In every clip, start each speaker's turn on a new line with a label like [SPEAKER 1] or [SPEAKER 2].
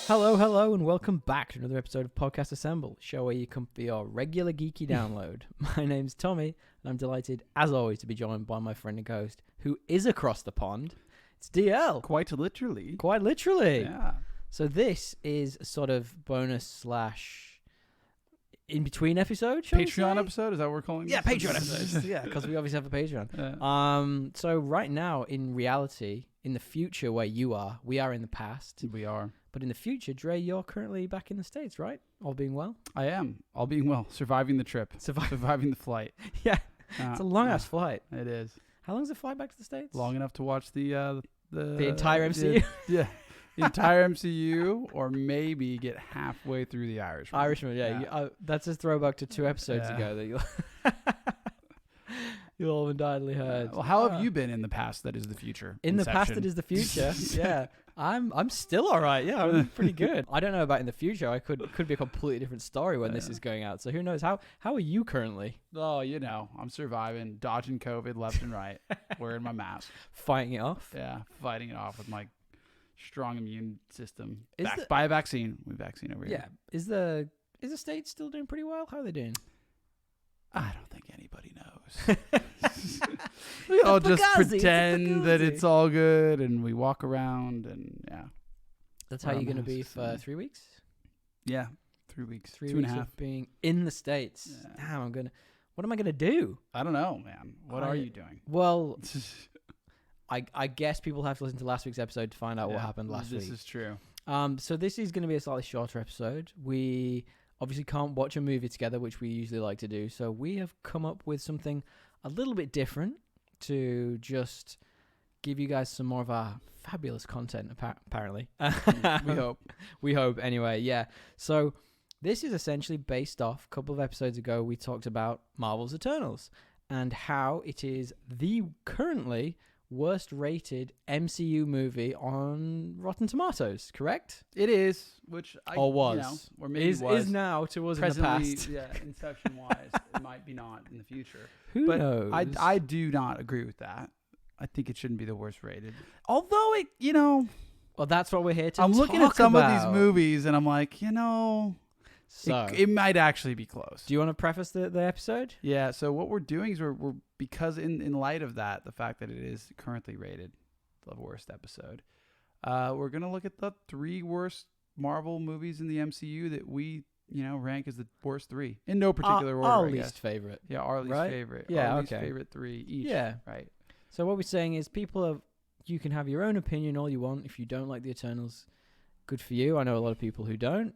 [SPEAKER 1] Hello, and welcome back to another episode of Podcast Assemble, the show where you come for your regular geeky download. My name's Tommy, and I'm delighted, as always, to be joined by my friend and host, who is across the pond. It's DL.
[SPEAKER 2] Quite literally.
[SPEAKER 1] Quite literally.
[SPEAKER 2] Yeah.
[SPEAKER 1] So this is a sort of bonus / in-between episode, shall we
[SPEAKER 2] Patreon
[SPEAKER 1] say?
[SPEAKER 2] episode? Is that what we're calling
[SPEAKER 1] Yeah,
[SPEAKER 2] this?
[SPEAKER 1] Patreon episodes. Yeah, because we obviously have a Patreon.
[SPEAKER 2] Yeah.
[SPEAKER 1] So right now, in reality, in the future where you are, we are in the past.
[SPEAKER 2] We are.
[SPEAKER 1] But in the future, Dre, you're currently back in the States, right? All being well?
[SPEAKER 2] I am. All being well. Surviving the trip. Surviving the flight.
[SPEAKER 1] Yeah. It's a long-ass flight.
[SPEAKER 2] It is.
[SPEAKER 1] How long is the flight back to the States?
[SPEAKER 2] Long enough to watch the
[SPEAKER 1] entire MCU?
[SPEAKER 2] Yeah. The entire MCU, or maybe get halfway through the Irishman.
[SPEAKER 1] Irishman, yeah. That's a throwback to 2 episodes ago that you'll all undoubtedly heard.
[SPEAKER 2] Well, how have you been in the past that is the future?
[SPEAKER 1] In the past that is the future, yeah. I'm still all right. Yeah, I'm pretty good. I don't know about in the future. I could be a completely different story when this is going out. So who knows? How are you currently?
[SPEAKER 2] Oh, I'm surviving, dodging COVID left and right, wearing my mask.
[SPEAKER 1] Fighting it off?
[SPEAKER 2] Yeah, fighting it off with my strong immune system.
[SPEAKER 1] Is
[SPEAKER 2] By a vaccine. We vaccine over
[SPEAKER 1] Yeah.
[SPEAKER 2] here.
[SPEAKER 1] Is the state still doing pretty well? How are they doing?
[SPEAKER 2] I don't think anybody knows. We all just pretend that it's all good, and we walk around, and yeah.
[SPEAKER 1] That's how you're going to be for 3 weeks?
[SPEAKER 2] Yeah, 3 weeks.
[SPEAKER 1] 3
[SPEAKER 2] 2.5
[SPEAKER 1] weeks of being in the States.
[SPEAKER 2] Yeah.
[SPEAKER 1] Damn, what am I going to do?
[SPEAKER 2] I don't know, man. What are you doing?
[SPEAKER 1] Well, I guess people have to listen to last week's episode to find out what happened last week.
[SPEAKER 2] This is true.
[SPEAKER 1] So this is going to be a slightly shorter episode. We obviously can't watch a movie together, which we usually like to do. So we have come up with something a little bit different to just give you guys some more of our fabulous content, apparently.
[SPEAKER 2] We hope.
[SPEAKER 1] We hope, anyway, yeah. So this is essentially based off, a couple of episodes ago, we talked about Marvel's Eternals and how it is the currently worst rated MCU movie on Rotten Tomatoes, correct?
[SPEAKER 2] It is, or or maybe
[SPEAKER 1] is now to us in the past.
[SPEAKER 2] Yeah, inception wise, it might be not in the future.
[SPEAKER 1] Who knows?
[SPEAKER 2] I do not agree with that. I think it shouldn't be the worst rated. Although
[SPEAKER 1] well, that's what we're here to
[SPEAKER 2] I'm looking at some
[SPEAKER 1] about.
[SPEAKER 2] of these movies and I'm like,
[SPEAKER 1] so
[SPEAKER 2] it might actually be close.
[SPEAKER 1] Do you want to preface the episode?
[SPEAKER 2] Yeah, so what we're doing is we're because in light of that, the fact that it is currently rated the worst episode, we're going to look at the 3 worst Marvel movies in the MCU that we, rank as the worst 3 in no particular order.
[SPEAKER 1] Our least favorite.
[SPEAKER 2] Yeah, our least favorite.
[SPEAKER 1] Yeah,
[SPEAKER 2] our least favorite 3 each.
[SPEAKER 1] Yeah.
[SPEAKER 2] Right.
[SPEAKER 1] So what we're saying is you can have your own opinion all you want. If you don't like the Eternals, good for you. I know a lot of people who don't.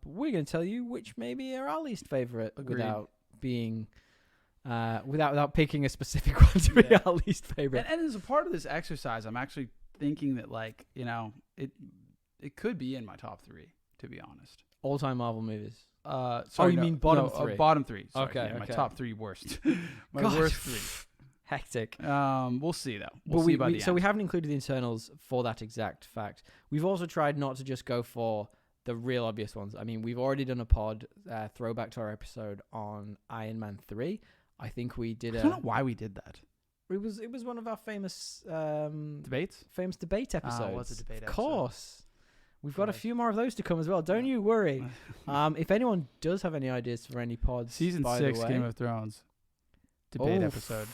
[SPEAKER 1] We're going to tell you which maybe are our least favorite.
[SPEAKER 2] Agreed.
[SPEAKER 1] Without being, without picking a specific one to be our least favorite.
[SPEAKER 2] And as a part of this exercise, I'm actually thinking that it could be in my top 3, to be honest.
[SPEAKER 1] All-time Marvel movies.
[SPEAKER 2] Sorry,
[SPEAKER 1] you mean bottom 3?
[SPEAKER 2] Bottom 3. Sorry,
[SPEAKER 1] okay.
[SPEAKER 2] My top 3 worst. My
[SPEAKER 1] God.
[SPEAKER 2] worst 3.
[SPEAKER 1] Hectic.
[SPEAKER 2] We'll see though. We'll see by the end.
[SPEAKER 1] So we haven't included the Eternals for that exact fact. We've also tried not to just go for the real obvious ones. I mean, we've already done a pod throwback to our episode on Iron Man 3. I think we did
[SPEAKER 2] I don't know why we did that.
[SPEAKER 1] It was one of our famous
[SPEAKER 2] debates.
[SPEAKER 1] Famous debate episodes.
[SPEAKER 2] It was a debate episode.
[SPEAKER 1] Of course. We've got a few more of those to come as well. Don't you worry. If anyone does have any ideas for any pods,
[SPEAKER 2] Season 6 Game of Thrones debate episode.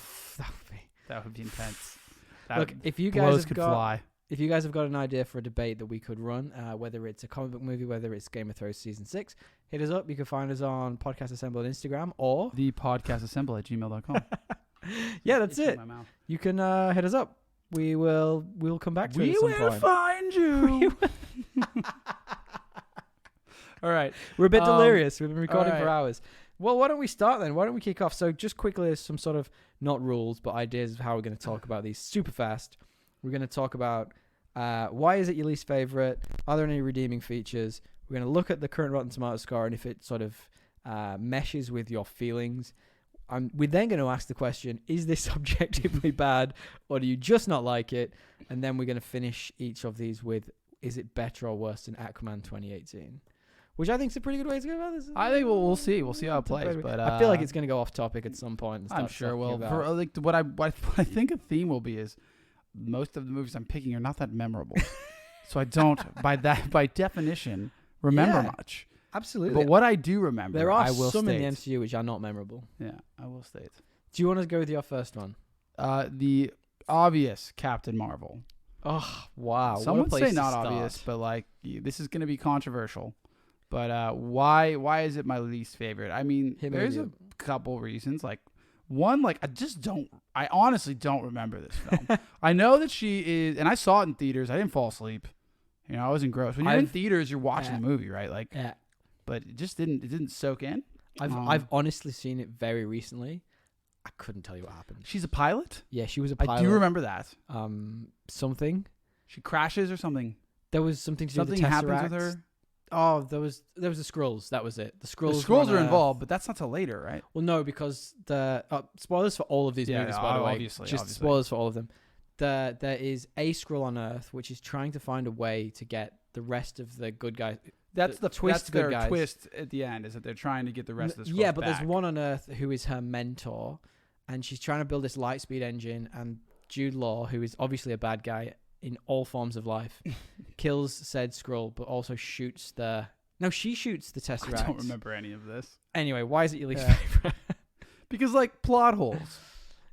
[SPEAKER 2] That would be intense.
[SPEAKER 1] Look, if you guys have
[SPEAKER 2] fly.
[SPEAKER 1] If you guys have got an idea for a debate that we could run, whether it's a comic book movie, whether it's Game of Thrones Season 6, hit us up. You can find us on Podcast Assemble on Instagram or
[SPEAKER 2] thepodcastassemble@gmail.com.
[SPEAKER 1] Yeah, that's it. You can hit us up. We'll come back to it at some point.
[SPEAKER 2] We will find you. All right.
[SPEAKER 1] We're a bit delirious. We've been recording for hours. Well, why don't we start then? Why don't we kick off? So just quickly, some sort of, not rules, but ideas of how we're going to talk about these super fast. We're going to talk about why is it your least favorite? Are there any redeeming features? We're going to look at the current Rotten Tomatoes score and if it sort of meshes with your feelings. We're then going to ask the question, is this objectively bad or do you just not like it? And then we're going to finish each of these with, is it better or worse than Aquaman 2018? Which I think is a pretty good way to go about this.
[SPEAKER 2] I think we'll see. We'll see how it plays. But
[SPEAKER 1] I feel like it's going to go off topic at some point. And
[SPEAKER 2] I'm sure we'll. What I think a theme will be is most of the movies I'm picking are not that memorable. So I don't, by definition, remember
[SPEAKER 1] Yeah.
[SPEAKER 2] much.
[SPEAKER 1] Absolutely.
[SPEAKER 2] But what I do remember,
[SPEAKER 1] there are
[SPEAKER 2] I will
[SPEAKER 1] some
[SPEAKER 2] state.
[SPEAKER 1] in the MCU which are not memorable.
[SPEAKER 2] Yeah, I will state.
[SPEAKER 1] Do you want to go with your first one?
[SPEAKER 2] The obvious Captain Marvel.
[SPEAKER 1] Oh, wow.
[SPEAKER 2] Some would say not
[SPEAKER 1] start.
[SPEAKER 2] obvious, but like this is going to be controversial. But why is it my least favorite? I mean, there's a couple reasons. Like one, like I honestly don't remember this film. I know that she is, and I saw it in theaters. I didn't fall asleep. I was engrossed. When you're in theaters, you're watching the movie, right? Like, but it just didn't soak in.
[SPEAKER 1] I've honestly seen it very recently. I couldn't tell you what happened.
[SPEAKER 2] She's a pilot?
[SPEAKER 1] Yeah, she was a pilot.
[SPEAKER 2] I do remember that.
[SPEAKER 1] Something.
[SPEAKER 2] She crashes or something.
[SPEAKER 1] There was something to do with the Tesseract.
[SPEAKER 2] Happens with her.
[SPEAKER 1] Oh, there was the Skrulls. That was it. The Skrulls
[SPEAKER 2] are involved, but that's not till later, right?
[SPEAKER 1] Well, no, because the spoilers for all of these movies, by the way.
[SPEAKER 2] Obviously.
[SPEAKER 1] Spoilers for all of them. There is a Skrull on Earth which is trying to find a way to get the rest of the good guys.
[SPEAKER 2] That's the twist.
[SPEAKER 1] Good
[SPEAKER 2] their
[SPEAKER 1] guys.
[SPEAKER 2] Twist at the end is that they're trying to get the rest of the Skrulls
[SPEAKER 1] Yeah, but
[SPEAKER 2] back.
[SPEAKER 1] there's one on Earth who is her mentor, and she's trying to build this light speed engine. And Jude Law, who is obviously a bad guy in all forms of life, kills said Skrull, but also shoots the. No, she shoots the Tesseract.
[SPEAKER 2] I don't remember any of this.
[SPEAKER 1] Anyway, why is it your least favorite?
[SPEAKER 2] Because like plot holes.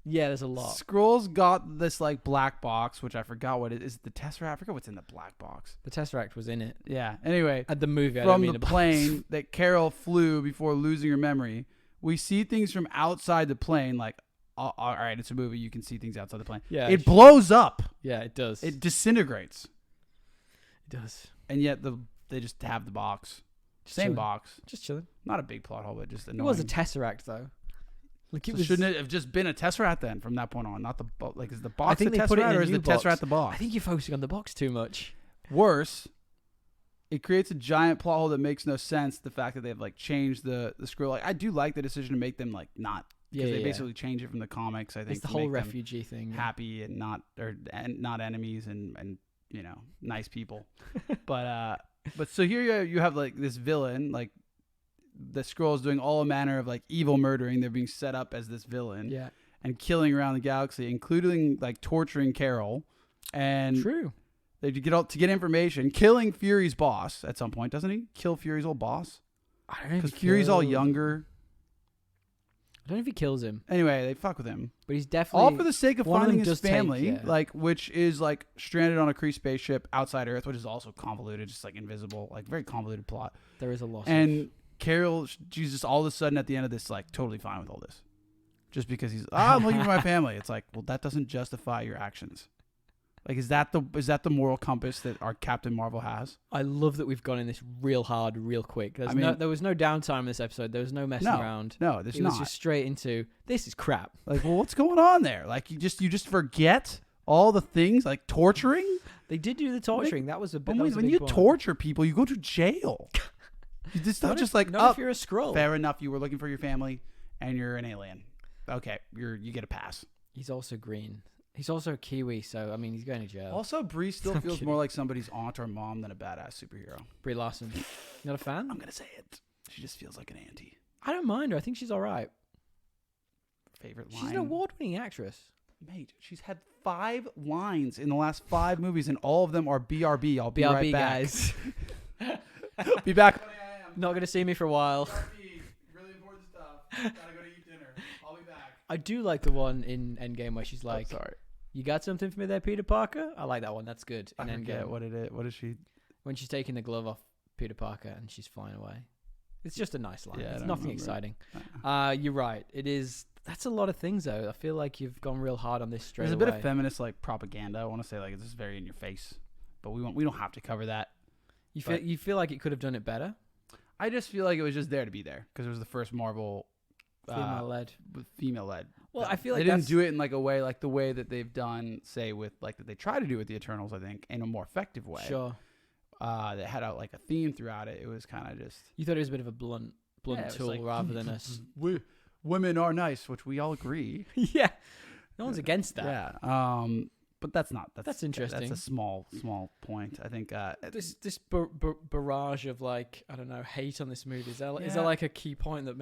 [SPEAKER 1] Yeah, there's a lot.
[SPEAKER 2] Skrulls got this like black box, which I forgot what it is. The Tesseract. I forgot what's in the black box.
[SPEAKER 1] The Tesseract was in it.
[SPEAKER 2] Yeah. Anyway,
[SPEAKER 1] at the movie,
[SPEAKER 2] from the plane that Carol flew before losing her memory, we see things from outside the plane. Like, all right, it's a movie. You can see things outside the plane.
[SPEAKER 1] Yeah,
[SPEAKER 2] it blows up.
[SPEAKER 1] Yeah, it does.
[SPEAKER 2] It disintegrates.
[SPEAKER 1] It does.
[SPEAKER 2] And yet they just have the box. Same
[SPEAKER 1] chilling.
[SPEAKER 2] Box.
[SPEAKER 1] Just chilling.
[SPEAKER 2] Not a big plot hole, but just annoying.
[SPEAKER 1] It was a Tesseract, though. Like
[SPEAKER 2] shouldn't it have just been a Tesseract then from that point on? Not the like is the box
[SPEAKER 1] I think
[SPEAKER 2] the
[SPEAKER 1] they
[SPEAKER 2] Tesseract
[SPEAKER 1] put it in
[SPEAKER 2] or is the
[SPEAKER 1] box.
[SPEAKER 2] Tesseract the box?
[SPEAKER 1] I think you're focusing on the box too much.
[SPEAKER 2] Worse, it creates a giant plot hole that makes no sense. The fact that they've like changed the Skrull. Like I do like the decision to make them like not because they basically change it from the comics. I think
[SPEAKER 1] it's the whole refugee thing.
[SPEAKER 2] Happy and not enemies and nice people. but so here you have like this villain like. The Skrulls doing all manner of like evil murdering. They're being set up as this villain, and killing around the galaxy, including like torturing Carol. And
[SPEAKER 1] true,
[SPEAKER 2] they to get information, killing Fury's boss at some point, doesn't he? Kill Fury's old boss.
[SPEAKER 1] I don't know
[SPEAKER 2] because Fury's all younger.
[SPEAKER 1] I don't know if he kills him.
[SPEAKER 2] Anyway, they fuck with him,
[SPEAKER 1] but he's definitely
[SPEAKER 2] all for the sake of finding his family, like which is like stranded on a Kree spaceship outside Earth, which is also convoluted, just like invisible, like very convoluted plot.
[SPEAKER 1] There is a lot.
[SPEAKER 2] And Carol, she's just all of a sudden at the end of this, like totally fine with all this, just because I'm looking for my family. It's like, well, that doesn't justify your actions. Like, is that the moral compass that our Captain Marvel has?
[SPEAKER 1] I love that we've gone in this real hard, real quick. There was no downtime in this episode. There was no messing around.
[SPEAKER 2] No, there's not.
[SPEAKER 1] It was just straight into this is crap.
[SPEAKER 2] Like, well, what's going on there? Like, you just forget all the things like torturing.
[SPEAKER 1] They did do the torturing. That was a bit.
[SPEAKER 2] When you torture people, you go to jail. It's not just like,
[SPEAKER 1] if you're a Skrull.
[SPEAKER 2] Fair enough. You were looking for your family, and you're an alien. Okay, you get a pass.
[SPEAKER 1] He's also green. He's also a Kiwi, so I mean, he's going to jail.
[SPEAKER 2] Also, Brie still feels more like somebody's aunt or mom than a badass superhero.
[SPEAKER 1] Brie Larson, not a fan?
[SPEAKER 2] I'm gonna say it. She just feels like an auntie.
[SPEAKER 1] I don't mind her. I think she's all right.
[SPEAKER 2] Favorite line?
[SPEAKER 1] She's an award-winning actress.
[SPEAKER 2] Mate, she's had 5 lines in the last 5 movies, and all of them are BRB. I'll be right back.
[SPEAKER 1] Guys.
[SPEAKER 2] Be back.
[SPEAKER 1] Not going to see me for a while.
[SPEAKER 2] Really important stuff. Gotta go to eat dinner. I'll be back.
[SPEAKER 1] I do like the one in Endgame where she's like,
[SPEAKER 2] sorry.
[SPEAKER 1] You got something for me there, Peter Parker? I like that one. That's good. In Endgame.
[SPEAKER 2] What is she?
[SPEAKER 1] When she's taking the glove off Peter Parker and she's flying away. It's just a nice line.
[SPEAKER 2] Yeah,
[SPEAKER 1] it's nothing exciting. You're right. It is. That's a lot of things, though. I feel like you've gone real hard on this straight away.
[SPEAKER 2] There's a bit of feminist like propaganda. I want to say like it's just very in your face, but we don't have to cover that.
[SPEAKER 1] You feel like it could have done it better?
[SPEAKER 2] I just feel like it was just there to be there because it was the first Marvel female led.
[SPEAKER 1] Well, I feel like
[SPEAKER 2] they didn't do it in like a way like the way that they've done, say, with like that they try to do with the Eternals. I think in a more effective way.
[SPEAKER 1] Sure.
[SPEAKER 2] That had like a theme throughout it. It was kind of just.
[SPEAKER 1] You thought it was a bit of a blunt tool like, rather than us.
[SPEAKER 2] Women are nice, which we all agree.
[SPEAKER 1] Yeah. No one's against that.
[SPEAKER 2] Yeah. But that's interesting. That's a small point. I think
[SPEAKER 1] this barrage of like I don't know hate on this movie is there like a key point that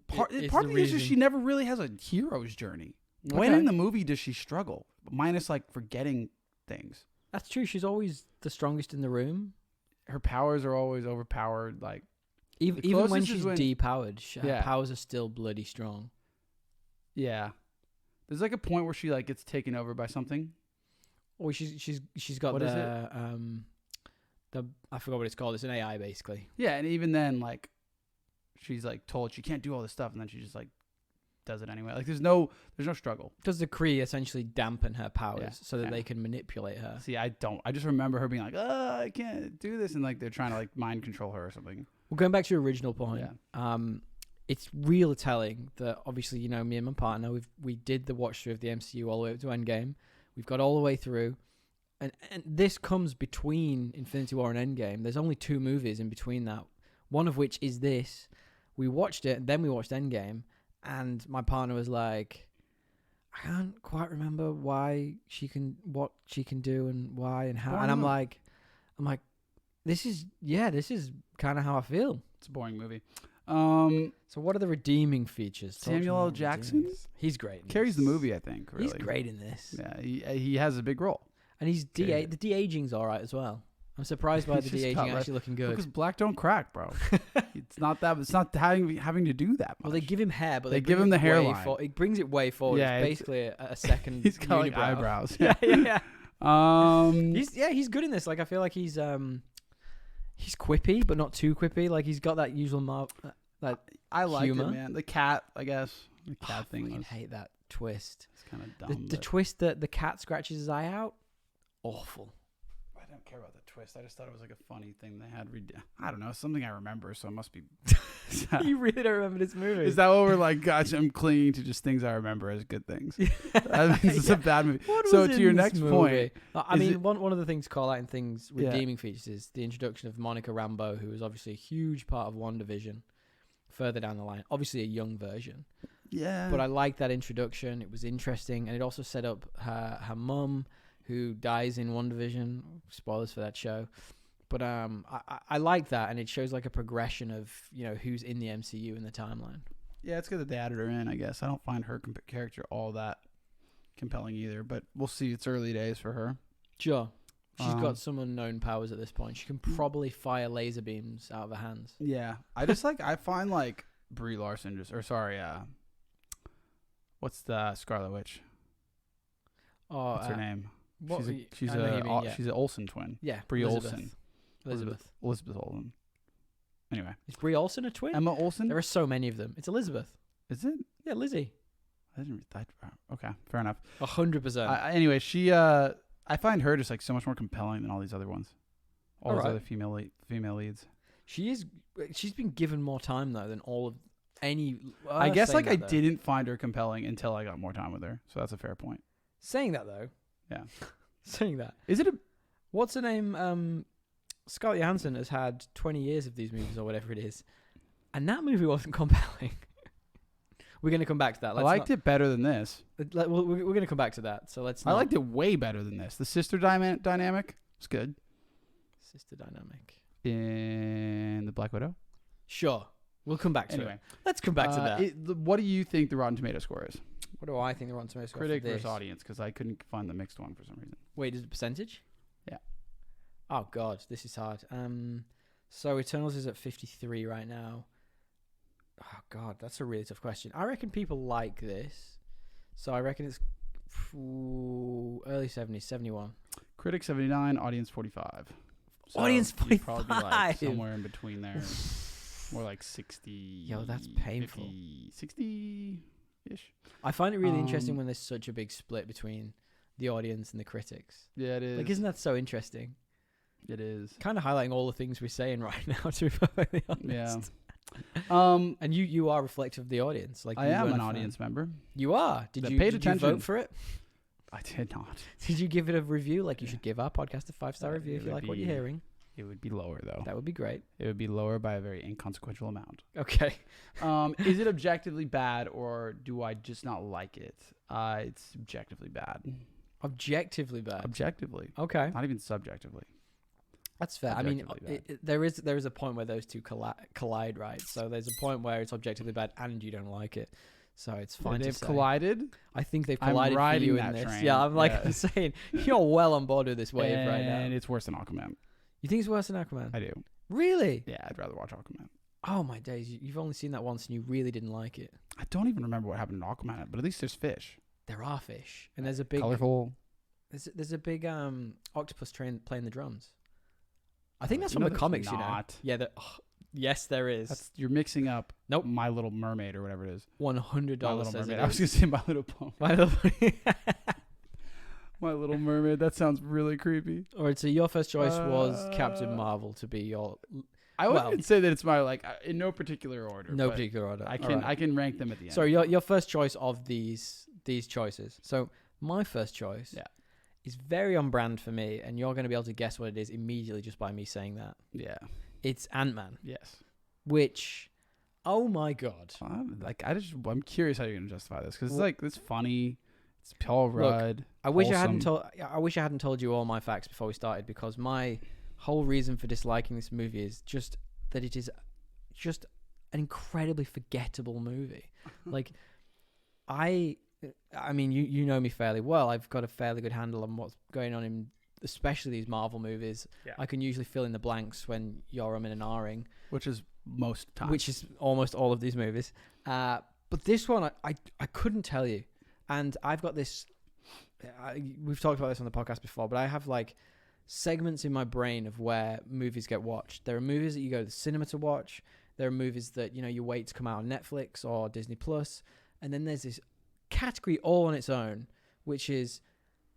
[SPEAKER 2] part of me is just she never really has a hero's journey. When in the movie does she struggle? Minus like forgetting things.
[SPEAKER 1] That's true. She's always the strongest in the room.
[SPEAKER 2] Her powers are always overpowered. Like
[SPEAKER 1] Even when she's depowered, her powers are still bloody strong.
[SPEAKER 2] Yeah. There's like a point where she like gets taken over by something.
[SPEAKER 1] Or she's got
[SPEAKER 2] what
[SPEAKER 1] the
[SPEAKER 2] is it?
[SPEAKER 1] I forgot what it's called. It's an AI basically.
[SPEAKER 2] Yeah, and even then, like, she's like told she can't do all this stuff, and then she just like does it anyway. Like, there's no struggle.
[SPEAKER 1] Does the Kree essentially dampen her powers so that they can manipulate her?
[SPEAKER 2] See, I don't. I just remember her being like, I can't do this, and like they're trying to like mind control her or something.
[SPEAKER 1] Well, going back to your original point, it's real telling that obviously, you know, me and my partner, we did the watch through of the MCU all the way up to Endgame. We've got all the way through. And this comes between Infinity War and Endgame. There's only 2 movies in between that. One of which is this. We watched it, and then we watched Endgame. And my partner was like, I can't quite remember what she can do and why and how. And I'm like, this is kind of how I feel.
[SPEAKER 2] It's a boring movie.
[SPEAKER 1] So what are the redeeming features?
[SPEAKER 2] Samuel L. Jackson?
[SPEAKER 1] He's great.
[SPEAKER 2] Carries the movie, I think. Really.
[SPEAKER 1] He's great in this.
[SPEAKER 2] Yeah, he has a big role.
[SPEAKER 1] And the de-aging's all right as well. I'm surprised by the de-aging actually looking good.
[SPEAKER 2] Because black don't crack, bro. It's not having to do that much.
[SPEAKER 1] Well, they give him hair, but
[SPEAKER 2] they give him the hairline.
[SPEAKER 1] It brings it way forward. Yeah, it's basically a second.
[SPEAKER 2] He's got like eyebrows.
[SPEAKER 1] Yeah. He's good in this. Like, I feel like he's quippy, but not too quippy. Like, he's got that usual
[SPEAKER 2] I like
[SPEAKER 1] humor.
[SPEAKER 2] it, man. The cat, I guess. The cat thing.
[SPEAKER 1] I hate that twist.
[SPEAKER 2] It's kind of dumb.
[SPEAKER 1] The twist that the cat scratches his eye out. Awful.
[SPEAKER 2] I don't care about the twist. I just thought it was like a funny thing they had. I don't know. Something I remember, so it must be.
[SPEAKER 1] You really don't remember this movie?
[SPEAKER 2] Is that what we're like? Gosh, I'm clinging to just things I remember as good things. I mean, it's a bad movie. So to your next point,
[SPEAKER 1] I mean, one of the things to call out in things redeeming features is the introduction of Monica Rambeau, who was obviously a huge part of WandaVision. Further down the line, obviously a young version.
[SPEAKER 2] Yeah.
[SPEAKER 1] But I liked that introduction. It was interesting, and it also set up her mum, who dies in WandaVision. Spoilers for that show. But I like that, and it shows like a progression of, you know, who's in the MCU in the timeline.
[SPEAKER 2] Yeah, it's good that they added her in, I guess. I don't find her character all that compelling either, but we'll see. It's early days for her.
[SPEAKER 1] Sure. She's got some unknown powers at this point. She can probably fire laser beams out of her hands.
[SPEAKER 2] Yeah. I find like Brie Larson what's the Scarlet Witch?
[SPEAKER 1] Oh,
[SPEAKER 2] what's her name? She's an Olsen twin.
[SPEAKER 1] Yeah.
[SPEAKER 2] Brie Olsen.
[SPEAKER 1] Elizabeth
[SPEAKER 2] Olsen. Anyway.
[SPEAKER 1] Is Brie Olsen a twin?
[SPEAKER 2] Emma Olsen?
[SPEAKER 1] There are so many of them. It's Elizabeth.
[SPEAKER 2] Is it?
[SPEAKER 1] Yeah, Lizzie.
[SPEAKER 2] I didn't read that. Okay, fair enough.
[SPEAKER 1] 100%.
[SPEAKER 2] Anyway, I find her just like so much more compelling than all these other ones. All those other female leads.
[SPEAKER 1] She's been given more time though than all of any.
[SPEAKER 2] I guess like I didn't find her compelling until I got more time with her. So that's a fair point.
[SPEAKER 1] Saying that though.
[SPEAKER 2] Yeah.
[SPEAKER 1] Saying that.
[SPEAKER 2] Is it
[SPEAKER 1] what's her name? Scarlett Johansson has had 20 years of these movies or whatever it is, and that movie wasn't compelling. We're going to come back to that.
[SPEAKER 2] I liked it better than this.
[SPEAKER 1] We're going to come back to that. So let's.
[SPEAKER 2] I liked it way better than this. The sister dynamic was good.
[SPEAKER 1] Sister dynamic
[SPEAKER 2] in the Black Widow.
[SPEAKER 1] Sure, we'll come back to it. Let's come back to that.
[SPEAKER 2] What do you think the Rotten Tomato score is?
[SPEAKER 1] What do I think the Rotten Tomato score is?
[SPEAKER 2] Critic versus audience, because I couldn't find the mixed one for some reason.
[SPEAKER 1] Wait, is it percentage?
[SPEAKER 2] Yeah.
[SPEAKER 1] Oh God, this is hard. So Eternals is at 53 right now. Oh God, that's a really tough question. I reckon people like this, so I reckon it's early 70s, 71.
[SPEAKER 2] Critic 79, audience 45. So
[SPEAKER 1] audience 45.
[SPEAKER 2] Probably be like somewhere in between there. More like 60.
[SPEAKER 1] Yo, that's painful.
[SPEAKER 2] 60-ish.
[SPEAKER 1] I find it really interesting when there's such a big split between the audience and the critics.
[SPEAKER 2] Yeah, it is.
[SPEAKER 1] Like, isn't that so interesting?
[SPEAKER 2] It is.
[SPEAKER 1] Kind of highlighting all the things we're saying right now, to be perfectly honest.
[SPEAKER 2] Yeah.
[SPEAKER 1] And you are reflective of the audience. Like,
[SPEAKER 2] I am an audience member.
[SPEAKER 1] You are. Did you vote for it?
[SPEAKER 2] I did not.
[SPEAKER 1] Did you give it a review? Like, you should give our podcast a 5-star review if you like what you're hearing.
[SPEAKER 2] It would be lower though.
[SPEAKER 1] That would be great.
[SPEAKER 2] It would be lower by a very inconsequential amount.
[SPEAKER 1] Okay.
[SPEAKER 2] Is it objectively bad, or do I just not like it? It's objectively bad.
[SPEAKER 1] Objectively bad.
[SPEAKER 2] Objectively.
[SPEAKER 1] Okay.
[SPEAKER 2] Not even subjectively.
[SPEAKER 1] That's fair. I mean, there is a point where those two collide, right? So there's a point where it's objectively bad and you don't like it. So it's fine to
[SPEAKER 2] They've
[SPEAKER 1] say.
[SPEAKER 2] collided.
[SPEAKER 1] I think they've
[SPEAKER 2] I'm
[SPEAKER 1] collided for
[SPEAKER 2] riding
[SPEAKER 1] you in
[SPEAKER 2] that
[SPEAKER 1] this.
[SPEAKER 2] train.
[SPEAKER 1] Yeah, I'm like
[SPEAKER 2] Yeah.
[SPEAKER 1] I'm saying, you're well on board with this wave right now.
[SPEAKER 2] And it's worse than Aquaman.
[SPEAKER 1] You think it's worse than Aquaman?
[SPEAKER 2] I do.
[SPEAKER 1] Really?
[SPEAKER 2] Yeah, I'd rather watch Aquaman.
[SPEAKER 1] Oh my days! You've only seen that once, and you really didn't like it.
[SPEAKER 2] I don't even remember what happened in Aquaman, but at least there's fish.
[SPEAKER 1] There are fish, and there's a big
[SPEAKER 2] Colorful.
[SPEAKER 1] There's a big octopus playing the drums. I think that's
[SPEAKER 2] You
[SPEAKER 1] from
[SPEAKER 2] know
[SPEAKER 1] the
[SPEAKER 2] there's
[SPEAKER 1] comics.
[SPEAKER 2] not.
[SPEAKER 1] You know. Yeah. Yes, there is.
[SPEAKER 2] You're mixing up.
[SPEAKER 1] Nope.
[SPEAKER 2] My Little Mermaid or whatever it is.
[SPEAKER 1] $100
[SPEAKER 2] My Little
[SPEAKER 1] says
[SPEAKER 2] Mermaid.
[SPEAKER 1] it
[SPEAKER 2] I was
[SPEAKER 1] is.
[SPEAKER 2] gonna say My Little Pony.
[SPEAKER 1] My Little.
[SPEAKER 2] My Little Mermaid. That sounds really creepy.
[SPEAKER 1] All right. So your first choice was Captain Marvel to be your.
[SPEAKER 2] I wouldn't say that it's my in no particular order.
[SPEAKER 1] No
[SPEAKER 2] but
[SPEAKER 1] particular order.
[SPEAKER 2] I
[SPEAKER 1] All
[SPEAKER 2] can
[SPEAKER 1] right.
[SPEAKER 2] I can rank them at the end.
[SPEAKER 1] So your first choice of these choices. So my first choice.
[SPEAKER 2] Yeah.
[SPEAKER 1] Is very on brand for me, and you're going to be able to guess what it is immediately just by me saying that.
[SPEAKER 2] Yeah.
[SPEAKER 1] It's Ant-Man.
[SPEAKER 2] Yes.
[SPEAKER 1] Which, oh my god!
[SPEAKER 2] I'm curious how you're gonna justify this because it's funny. It's Paul Rudd.
[SPEAKER 1] I wish I hadn't told you all my facts before we started, because my whole reason for disliking this movie is just that it is just an incredibly forgettable movie. Like, I mean, you know me fairly well. I've got a fairly good handle on what's going on in especially these Marvel movies.
[SPEAKER 2] Yeah.
[SPEAKER 1] I can usually fill in the blanks when you're in and ahhing,
[SPEAKER 2] Which is most times.
[SPEAKER 1] which is almost all of these movies. But this one, I couldn't tell you. And I've got this. We've talked about this on the podcast before, but I have like segments in my brain of where movies get watched. There are movies that you go to the cinema to watch. There are movies that you wait to come out on Netflix or Disney Plus, and then there's this category all on its own, which is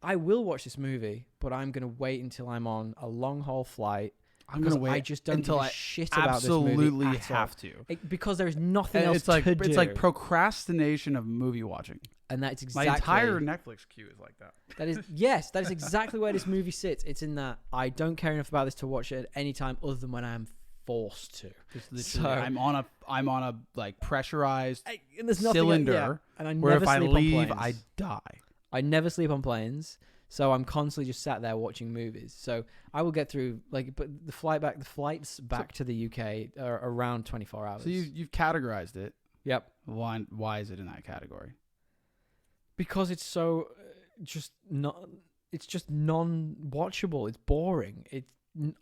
[SPEAKER 1] I will watch this movie, but I'm gonna wait until I'm on a long haul flight.
[SPEAKER 2] I'm gonna wait
[SPEAKER 1] I just don't
[SPEAKER 2] until
[SPEAKER 1] give a
[SPEAKER 2] I
[SPEAKER 1] shit about this movie
[SPEAKER 2] absolutely
[SPEAKER 1] at all.
[SPEAKER 2] have to.
[SPEAKER 1] Because there is nothing
[SPEAKER 2] And
[SPEAKER 1] else
[SPEAKER 2] it's like
[SPEAKER 1] to do.
[SPEAKER 2] it's like procrastination of movie watching.
[SPEAKER 1] And that's exactly
[SPEAKER 2] My entire Netflix queue is like that.
[SPEAKER 1] That is yes, that is exactly where this movie sits. It's in that I don't care enough about this to watch it at any time other than when I am forced to.
[SPEAKER 2] Just literally, I'm on a like pressurized
[SPEAKER 1] And there's nothing
[SPEAKER 2] cylinder,
[SPEAKER 1] and I
[SPEAKER 2] where
[SPEAKER 1] never
[SPEAKER 2] if I
[SPEAKER 1] sleep
[SPEAKER 2] leave,
[SPEAKER 1] on
[SPEAKER 2] I
[SPEAKER 1] planes.
[SPEAKER 2] die.
[SPEAKER 1] I never sleep on planes, so I'm constantly just sat there watching movies. So I will get through but the flights back to the UK are around 24 hours.
[SPEAKER 2] So you've categorized it.
[SPEAKER 1] Yep.
[SPEAKER 2] Why is it in that category?
[SPEAKER 1] Because it's so it's just non-watchable. It's boring.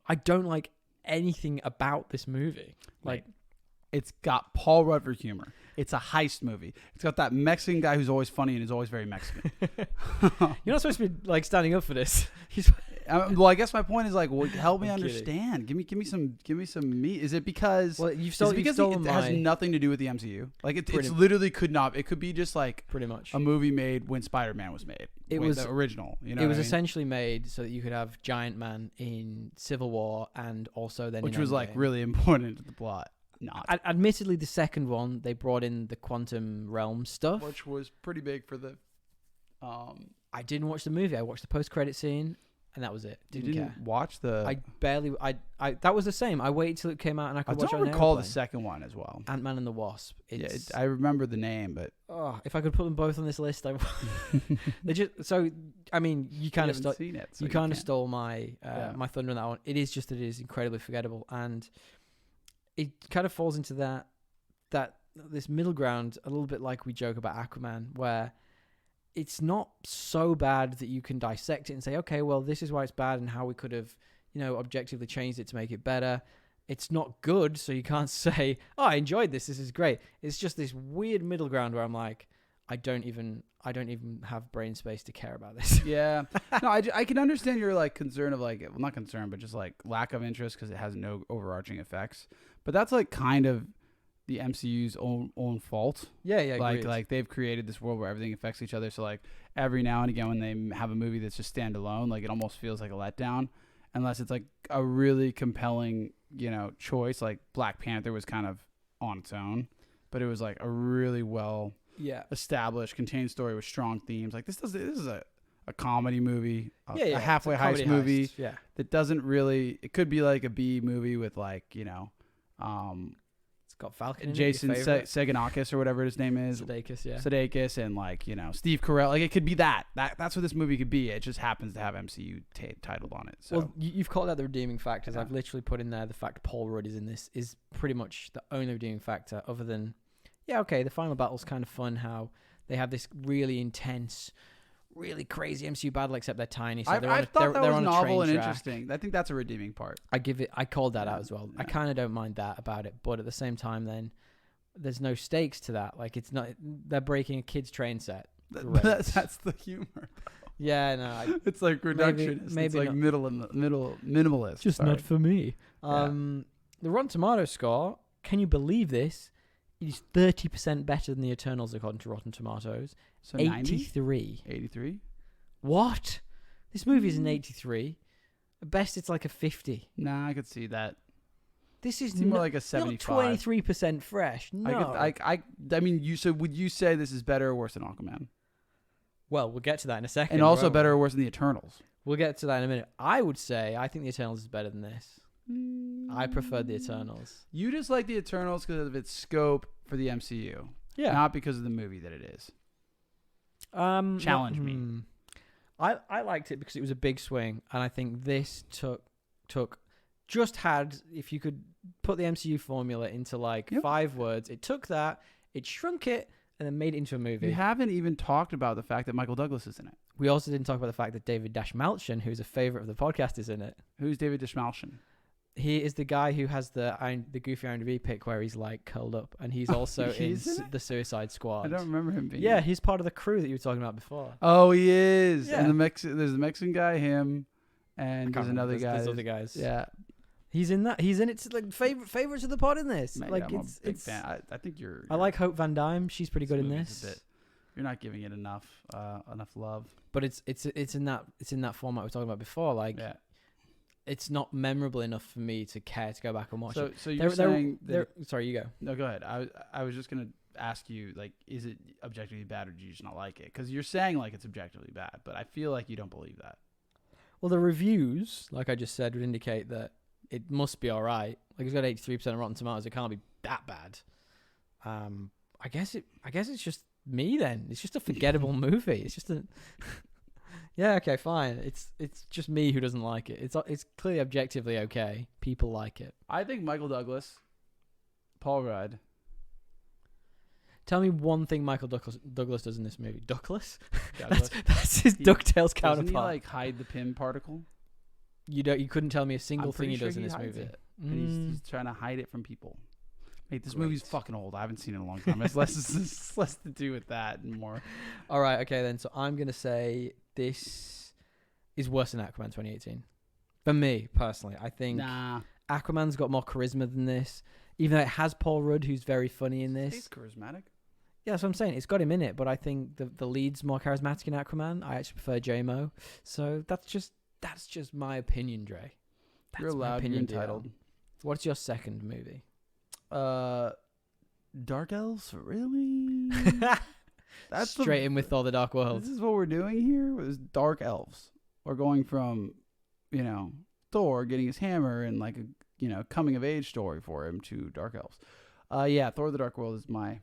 [SPEAKER 1] I don't like anything about this movie. Like,
[SPEAKER 2] it's got Paul Rudd for humor. It's a heist movie. It's got that Mexican guy who's always funny and is always very Mexican.
[SPEAKER 1] you're not supposed to be like standing up for this.
[SPEAKER 2] Well, I guess my point is help me
[SPEAKER 1] I'm
[SPEAKER 2] understand. Give me some meat. Is it because
[SPEAKER 1] it
[SPEAKER 2] has nothing to do with the MCU? Like it's literally could not. It could be just like
[SPEAKER 1] pretty much
[SPEAKER 2] a movie made when Spider-Man was made.
[SPEAKER 1] It was
[SPEAKER 2] the original.
[SPEAKER 1] It was essentially made so that you could have Giant Man in Civil War and also then
[SPEAKER 2] which
[SPEAKER 1] in
[SPEAKER 2] was
[SPEAKER 1] Endgame.
[SPEAKER 2] like really important to the plot. Not.
[SPEAKER 1] Admittedly, the second one they brought in the quantum realm stuff,
[SPEAKER 2] which was pretty big for the.
[SPEAKER 1] I didn't watch the movie. I watched the post-credit scene, and that was it. Didn't care.
[SPEAKER 2] Watch the.
[SPEAKER 1] I barely. I that was the same. I waited till it came out, and I could watch it. I don't
[SPEAKER 2] recall the second one as well.
[SPEAKER 1] Ant-Man and the Wasp.
[SPEAKER 2] I remember the name, but
[SPEAKER 1] if I could put them both on this list, I. They just so. I mean, you kind of
[SPEAKER 2] seen it. So
[SPEAKER 1] you kind of stole my my thunder on that one. It is just that it is incredibly forgettable, and it kind of falls into that this middle ground, a little bit like we joke about Aquaman, where it's not so bad that you can dissect it and say, okay, well, this is why it's bad and how we could have, objectively changed it to make it better. It's not good, so you can't say, oh, I enjoyed this. This is great. It's just this weird middle ground where I'm like, I don't even have brain space to care about this.
[SPEAKER 2] Yeah. No, I can understand your like concern of not concern, but just like lack of interest because it has no overarching effects. But that's like kind of the MCU's own fault.
[SPEAKER 1] Yeah.
[SPEAKER 2] Like they've created this world where everything affects each other. So like every now and again when they have a movie that's just standalone, like it almost feels like a letdown, unless it's like a really compelling, choice. Like Black Panther was kind of on its own, but it was like a really well established, contained story with strong themes. Like this is a comedy movie, a halfway heist movie that doesn't really. It could be like a B movie with like
[SPEAKER 1] it's got Falcon,
[SPEAKER 2] Jason Seganakis or whatever his name is, Sudeikis, and like Steve Carell. Like it could be that's what this movie could be. It just happens to have MCU titled on it. So.
[SPEAKER 1] Well, you've called out the redeeming factors. I've literally put in there the fact Paul Rudd is in this is pretty much the only redeeming factor, other than yeah, okay, the final battle's kind of fun. How they have this really intense, really crazy MCU battle, except they're tiny. So
[SPEAKER 2] I thought that
[SPEAKER 1] they're
[SPEAKER 2] was
[SPEAKER 1] on a
[SPEAKER 2] novel
[SPEAKER 1] train
[SPEAKER 2] and
[SPEAKER 1] track.
[SPEAKER 2] interesting. I think that's a redeeming part.
[SPEAKER 1] I called that out as well.
[SPEAKER 2] Yeah.
[SPEAKER 1] I kind of don't mind that about it, but at the same time, then there's no stakes to that. Like it's not they're breaking a kid's train set.
[SPEAKER 2] That's the humor.
[SPEAKER 1] Yeah, no,
[SPEAKER 2] it's like reductionist.
[SPEAKER 1] Maybe
[SPEAKER 2] it's like
[SPEAKER 1] not.
[SPEAKER 2] middle minimalist.
[SPEAKER 1] Just
[SPEAKER 2] Sorry.
[SPEAKER 1] not for me. The Rotten Tomatoes score, can you believe this? It is 30% better than the Eternals according to Rotten Tomatoes.
[SPEAKER 2] So
[SPEAKER 1] 83.
[SPEAKER 2] 83?
[SPEAKER 1] What? This movie is an 83. At best, it's like a 50.
[SPEAKER 2] Nah, I could see that.
[SPEAKER 1] This is
[SPEAKER 2] more like a 75.
[SPEAKER 1] 23% fresh. No.
[SPEAKER 2] I mean, so would you say this is better or worse than Aquaman?
[SPEAKER 1] Well, we'll get to that in a second.
[SPEAKER 2] And also better or worse than the Eternals?
[SPEAKER 1] We'll get to that in a minute. I would say I think the Eternals is better than this. I preferred the Eternals.
[SPEAKER 2] You just like the Eternals because of its scope for the MCU.
[SPEAKER 1] Yeah.
[SPEAKER 2] Not because of the movie that it is. Challenge me.
[SPEAKER 1] I liked it because it was a big swing, and I think this if you could put the MCU formula into like 5 words, it took that, it shrunk it, and then made it into a movie.
[SPEAKER 2] We haven't even talked about the fact that Michael Douglas is in it.
[SPEAKER 1] We also didn't talk about the fact that David Dashmalchian, who's a favorite of the podcast, is in it.
[SPEAKER 2] Who's David Dashmalchian?
[SPEAKER 1] He is the guy who has the goofy IMDb pic where he's like curled up, and he's also in the Suicide Squad.
[SPEAKER 2] I don't remember him being.
[SPEAKER 1] Yeah, he's part of the crew that you were talking about before.
[SPEAKER 2] Oh, he is.
[SPEAKER 1] Yeah.
[SPEAKER 2] And there's the Mexican guy, him, and there's another guy.
[SPEAKER 1] There's other guys.
[SPEAKER 2] Yeah,
[SPEAKER 1] he's in that. He's in it. Like favorites of the pod in this.
[SPEAKER 2] Man,
[SPEAKER 1] like
[SPEAKER 2] I'm a big fan. I think you're.
[SPEAKER 1] I like Hope Van Dyne. She's pretty good in this.
[SPEAKER 2] You're not giving it enough love.
[SPEAKER 1] But it's in that format we were talking about before. Like, it's not memorable enough for me to care to go back and watch it.
[SPEAKER 2] So you're saying
[SPEAKER 1] sorry, you go.
[SPEAKER 2] No, go ahead. I was just gonna ask you, like, is it objectively bad or do you just not like it? Because you're saying like it's objectively bad, but I feel like you don't believe that.
[SPEAKER 1] Well, the reviews, like I just said, would indicate that it must be all right. Like it's got 83% Rotten Tomatoes. It can't be that bad. I guess it's just me then. It's just a forgettable movie. It's just a. Yeah, okay, fine. It's just me who doesn't like it. It's clearly objectively okay. People like it.
[SPEAKER 2] I think Michael Douglas, Paul Rudd.
[SPEAKER 1] Tell me one thing Michael Douglas does in this movie. Douglas? that's his DuckTales counterpart.
[SPEAKER 2] Doesn't he like hide the pim particle?
[SPEAKER 1] You couldn't tell me a single thing he does in this movie.
[SPEAKER 2] And he's trying to hide it from people. Mate, this movie's fucking old. I haven't seen it in a long time. It's less to do with that and more.
[SPEAKER 1] All right, okay then. So I'm gonna say this is worse than Aquaman 2018. For me personally, I think Aquaman's got more charisma than this. Even though it has Paul Rudd, who's very funny in this.
[SPEAKER 2] He's charismatic.
[SPEAKER 1] Yeah, that's what I'm saying. It's got him in it, but I think the lead's more charismatic in Aquaman. I actually prefer J-Mo. So that's just my opinion, Dre.
[SPEAKER 2] You're allowed. You're entitled.
[SPEAKER 1] What's your second movie?
[SPEAKER 2] Dark Elves, really?
[SPEAKER 1] That's straight in with Thor: The Dark World.
[SPEAKER 2] This is what we're doing here. Is Dark Elves. We're going from, Thor getting his hammer and like a coming of age story for him to Dark Elves. Thor: The Dark World is my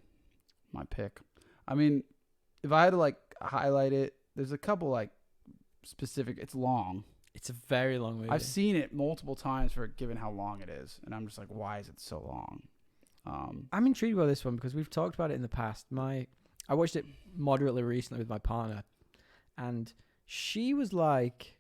[SPEAKER 2] pick. I mean, if I had to like highlight it, there's a couple like specific. It's long.
[SPEAKER 1] It's a very long movie.
[SPEAKER 2] I've seen it multiple times given how long it is, and I'm just like, why is it so long?
[SPEAKER 1] I'm intrigued by this one because we've talked about it in the past. I watched it moderately recently with my partner, and she was like,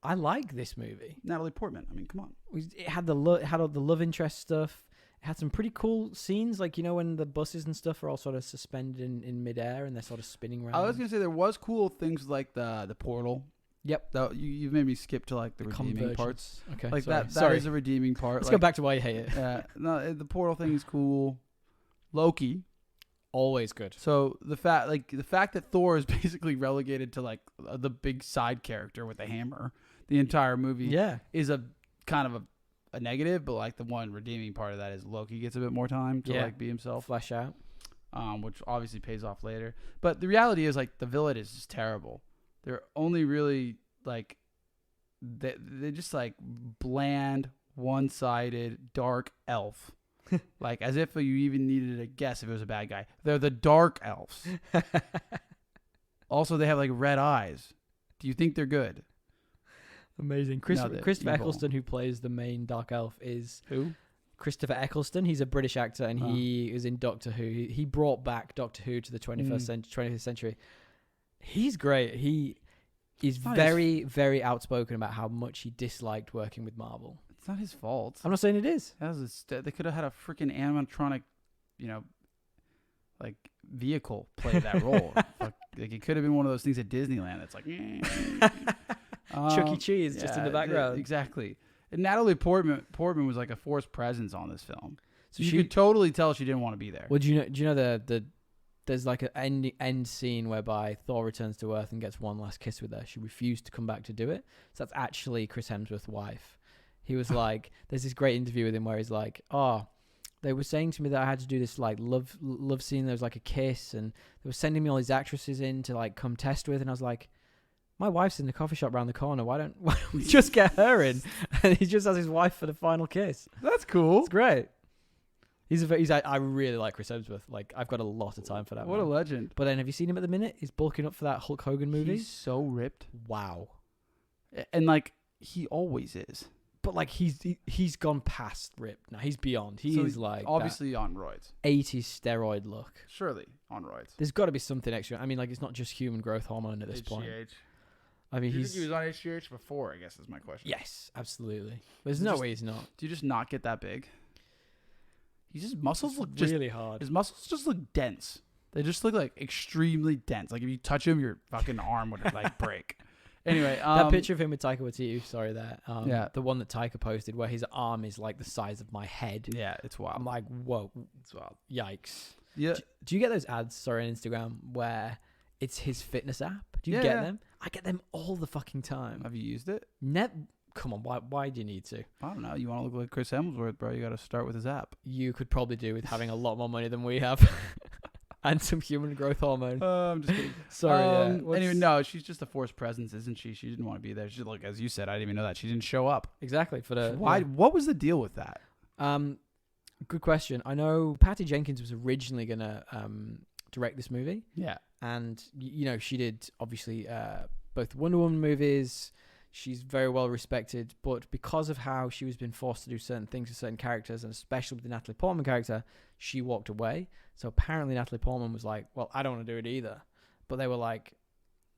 [SPEAKER 1] "I like this movie."
[SPEAKER 2] Natalie Portman. I mean, come on.
[SPEAKER 1] It had all the love interest stuff. It had some pretty cool scenes, like when the buses and stuff are all sort of suspended in midair and they're sort of spinning around.
[SPEAKER 2] I was gonna say there was cool things like the portal.
[SPEAKER 1] Yep.
[SPEAKER 2] You've made me skip to like the redeeming parts.
[SPEAKER 1] Okay.
[SPEAKER 2] Like
[SPEAKER 1] sorry.
[SPEAKER 2] that is a redeeming part.
[SPEAKER 1] Let's go back to why you hate it.
[SPEAKER 2] Yeah. No, the portal thing is cool. Loki.
[SPEAKER 1] Always good.
[SPEAKER 2] So the fact that Thor is basically relegated to like the big side character with the hammer the entire movie is a kind of a negative, but like the one redeeming part of that is Loki gets a bit more time to like be himself.
[SPEAKER 1] Flesh out.
[SPEAKER 2] Which obviously pays off later. But the reality is like the villain is just terrible. They're only really like they're just like bland, one-sided, dark elf. Like as if you even needed to guess if it was a bad guy. They're the dark elves. Also, they have like red eyes. Do you think they're good?
[SPEAKER 1] Amazing. Christopher Eccleston, who plays the main dark elf, is
[SPEAKER 2] who?
[SPEAKER 1] Christopher Eccleston. He's a British actor, and he is in Doctor Who. He brought back Doctor Who to the 20th century. He's great. He is very, very outspoken about how much he disliked working with Marvel.
[SPEAKER 2] It's not his fault.
[SPEAKER 1] I'm not saying it is.
[SPEAKER 2] They could have had a freaking animatronic, like vehicle play that role. Like it could have been one of those things at Disneyland that's like
[SPEAKER 1] Chuck E. Cheese just in the background.
[SPEAKER 2] Exactly. And Natalie Portman was like a forced presence on this film. So you
[SPEAKER 1] she
[SPEAKER 2] could totally tell she didn't want to be there.
[SPEAKER 1] Well, do you know there's like an end scene whereby Thor returns to Earth and gets one last kiss with her. She refused to come back to do it. So that's actually Chris Hemsworth's wife. He was like, there's this great interview with him where he's like, oh, they were saying to me that I had to do this like love scene. There was like a kiss, and they were sending me all these actresses in to like come test with, and I was like, my wife's in the coffee shop around the corner. Why don't we just get her in? And he just has his wife for the final kiss.
[SPEAKER 2] That's cool.
[SPEAKER 1] It's great. I really like Chris Hemsworth. Like, I've got a lot of time for that.
[SPEAKER 2] What a legend.
[SPEAKER 1] But then, have you seen him at the minute? He's bulking up for that Hulk Hogan movie.
[SPEAKER 2] He's so ripped.
[SPEAKER 1] Wow.
[SPEAKER 2] And like, he always is.
[SPEAKER 1] But like, he's gone past ripped now. He's beyond. He's like
[SPEAKER 2] obviously on roids.
[SPEAKER 1] 80s steroid look.
[SPEAKER 2] Surely on roids.
[SPEAKER 1] There's got to be something extra. I mean, like, it's not just human growth hormone at this point. I mean,
[SPEAKER 2] do you think he was on HGH before? I guess is my question.
[SPEAKER 1] Yes, absolutely. There's no way he's not.
[SPEAKER 2] Do you just not get that big? His muscles look
[SPEAKER 1] really hard.
[SPEAKER 2] His muscles just look dense. They just look like extremely dense. Like if you touch him, your fucking arm would like break. Anyway,
[SPEAKER 1] that picture of him with Taika Waititi,
[SPEAKER 2] yeah,
[SPEAKER 1] the one that Taika posted where his arm is like the size of my head.
[SPEAKER 2] Yeah, it's wild.
[SPEAKER 1] I'm like, whoa,
[SPEAKER 2] it's wild.
[SPEAKER 1] Yikes.
[SPEAKER 2] Yeah.
[SPEAKER 1] Do you get those ads, on Instagram where it's his fitness app? Do you get them? I get them all the fucking time.
[SPEAKER 2] Have you used it?
[SPEAKER 1] Come on, why do you need to?
[SPEAKER 2] I don't know. You want to look like Chris Hemsworth, bro? You got to start with his app.
[SPEAKER 1] You could probably do with having a lot more money than we have. And some human growth hormone.
[SPEAKER 2] I'm just kidding.
[SPEAKER 1] Sorry.
[SPEAKER 2] Anyway, no, she's just a forced presence, isn't she? She didn't want to be there. She, like as you said, I didn't even know that she didn't show up.
[SPEAKER 1] Exactly.
[SPEAKER 2] Why? Yeah. What was the deal with that?
[SPEAKER 1] Good question. I know Patty Jenkins was originally gonna direct this movie.
[SPEAKER 2] Yeah.
[SPEAKER 1] And she did obviously both Wonder Woman movies. She's very well respected, but because of how she was being forced to do certain things with certain characters, and especially with the Natalie Portman character, she walked away. So apparently Natalie Portman was like, well, I don't want to do it either. But they were like,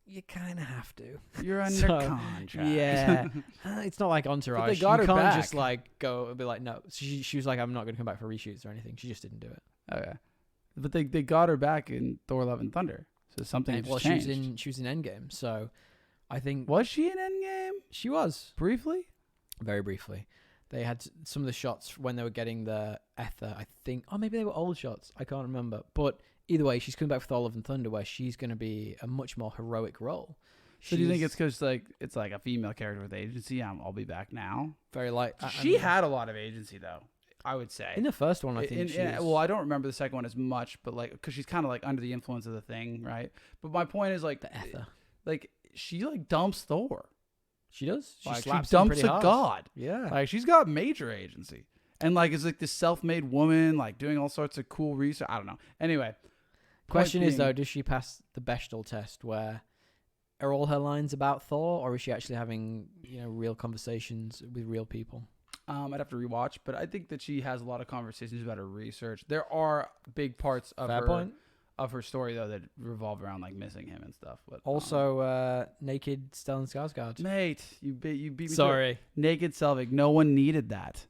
[SPEAKER 1] you kind of have to.
[SPEAKER 2] You're under contract.
[SPEAKER 1] Yeah. It's not like Entourage.
[SPEAKER 2] But they got her
[SPEAKER 1] can't
[SPEAKER 2] back.
[SPEAKER 1] Just like go and be like, no. She was like, I'm not going to come back for reshoots or anything. She just didn't do it.
[SPEAKER 2] Okay. But they got her back in Thor: Love and Thunder. So something changed.
[SPEAKER 1] She was in Endgame. So I think...
[SPEAKER 2] Was she in Endgame?
[SPEAKER 1] She was.
[SPEAKER 2] Briefly?
[SPEAKER 1] Very briefly. They had some of the shots when they were getting the ether, I think. Oh, maybe they were old shots. I can't remember. But either way, she's coming back for Thor: Love and Thunder, where she's going to be a much more heroic role.
[SPEAKER 2] So do you think it's because it's like a female character with agency? I'll be back now.
[SPEAKER 1] Very light.
[SPEAKER 2] She had a lot of agency, though, I would say.
[SPEAKER 1] In the first one, I think
[SPEAKER 2] well, I don't remember the second one as much, but like because she's kind of like under the influence of the thing, right? But my point is like
[SPEAKER 1] the ether.
[SPEAKER 2] Like she like dumps Thor.
[SPEAKER 1] She does.
[SPEAKER 2] She dumps a god.
[SPEAKER 1] Yeah.
[SPEAKER 2] Like she's got major agency. And like is like this self-made woman like doing all sorts of cool research. I don't know. Anyway.
[SPEAKER 1] Question is though, does she pass the Bechdel test where are all her lines about Thor, or is she actually having, real conversations with real people?
[SPEAKER 2] I'd have to rewatch, but I think that she has a lot of conversations about her research. There are big parts of her story though that revolve around like missing him and stuff. But
[SPEAKER 1] also, naked Stellan Skarsgård.
[SPEAKER 2] Mate, you beat me.
[SPEAKER 1] Sorry,
[SPEAKER 2] naked Selvig. No one needed that.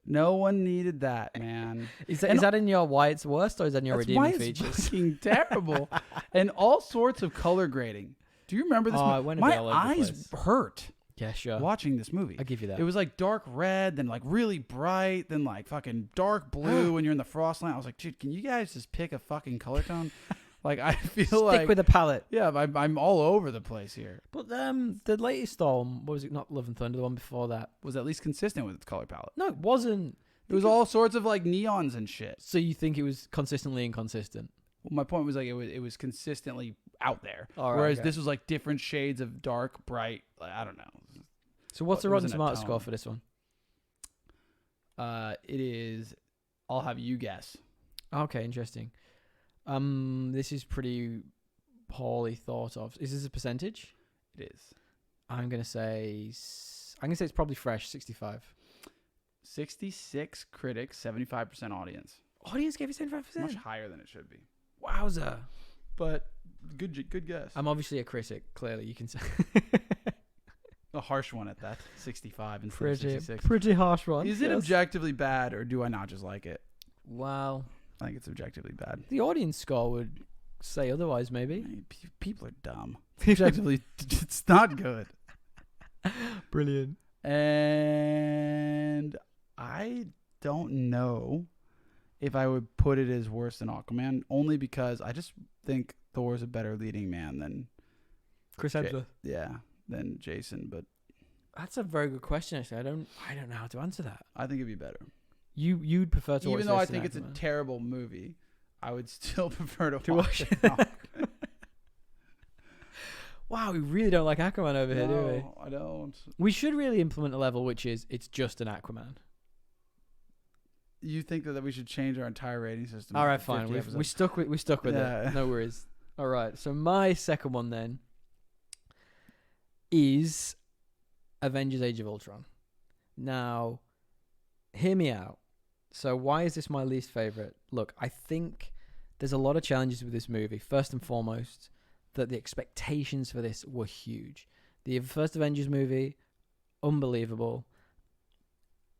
[SPEAKER 2] No one needed that, man.
[SPEAKER 1] Is that in your why it's worst, or is that in your redeeming features?
[SPEAKER 2] It's fucking terrible, and all sorts of color grading. Do you remember this? My eyes hurt.
[SPEAKER 1] Yeah, sure.
[SPEAKER 2] Watching this movie.
[SPEAKER 1] I'll give you that.
[SPEAKER 2] It was like dark red, then like really bright, then like fucking dark blue when you're in the frost line. I was like, dude, can you guys just pick a fucking color tone? Like, I feel
[SPEAKER 1] Stick with the palette.
[SPEAKER 2] Yeah, I'm all over the place here.
[SPEAKER 1] But the latest Storm, what was it? Not Love and Thunder, the one before that.
[SPEAKER 2] Was at least consistent with its color palette.
[SPEAKER 1] No, it wasn't.
[SPEAKER 2] It was all sorts of like neons and shit.
[SPEAKER 1] So you think it was consistently inconsistent?
[SPEAKER 2] Well, my point was like it was consistently out there.
[SPEAKER 1] All right,
[SPEAKER 2] whereas this was like different shades of dark, bright. Like, I don't know.
[SPEAKER 1] So what's the Rotten Tomatoes score for this one?
[SPEAKER 2] It is. I'll have you guess.
[SPEAKER 1] Okay, interesting. This is pretty poorly thought of. Is this a percentage?
[SPEAKER 2] It is.
[SPEAKER 1] I'm gonna say it's probably fresh. 65.
[SPEAKER 2] 66 critics, 75% audience.
[SPEAKER 1] Audience gave it 75%.
[SPEAKER 2] Much higher than it should be.
[SPEAKER 1] Wowza.
[SPEAKER 2] But good guess.
[SPEAKER 1] I'm obviously a critic. Clearly, you can say.
[SPEAKER 2] A harsh one at that. 65 instead of 66.
[SPEAKER 1] Pretty harsh one.
[SPEAKER 2] Is it objectively bad, or do I not just like it?
[SPEAKER 1] Well,
[SPEAKER 2] I think it's objectively bad.
[SPEAKER 1] the audience score would say otherwise, maybe.
[SPEAKER 2] I mean, people are dumb. Objectively, it's not good.
[SPEAKER 1] Brilliant.
[SPEAKER 2] And I don't know if I would put it as worse than Aquaman, only because I just think Thor's a better leading man than
[SPEAKER 1] Chris Hemsworth.
[SPEAKER 2] Than Jason. But
[SPEAKER 1] That's a very good question. Actually, I don't know how to answer that.
[SPEAKER 2] I think it'd be better.
[SPEAKER 1] You'd prefer to watch
[SPEAKER 2] Even though I
[SPEAKER 1] this
[SPEAKER 2] think
[SPEAKER 1] than
[SPEAKER 2] it's a
[SPEAKER 1] Aquaman.
[SPEAKER 2] terrible movie, I would still prefer to
[SPEAKER 1] To
[SPEAKER 2] watch
[SPEAKER 1] watch
[SPEAKER 2] it. now.
[SPEAKER 1] Wow, we really don't like Aquaman over here, do we?
[SPEAKER 2] No, I don't.
[SPEAKER 1] We should really implement a level which is it's just an Aquaman.
[SPEAKER 2] You think that we should change our entire rating system?
[SPEAKER 1] All right,
[SPEAKER 2] after
[SPEAKER 1] fine.
[SPEAKER 2] 50
[SPEAKER 1] We stuck with
[SPEAKER 2] Yeah.
[SPEAKER 1] it. No worries. All right. So my second one then is Avengers Age of Ultron. Now, hear me out. So why is this my least favorite? Look, I think there's a lot of challenges with this movie. First and foremost, that the expectations for this were huge. The first Avengers movie, unbelievable.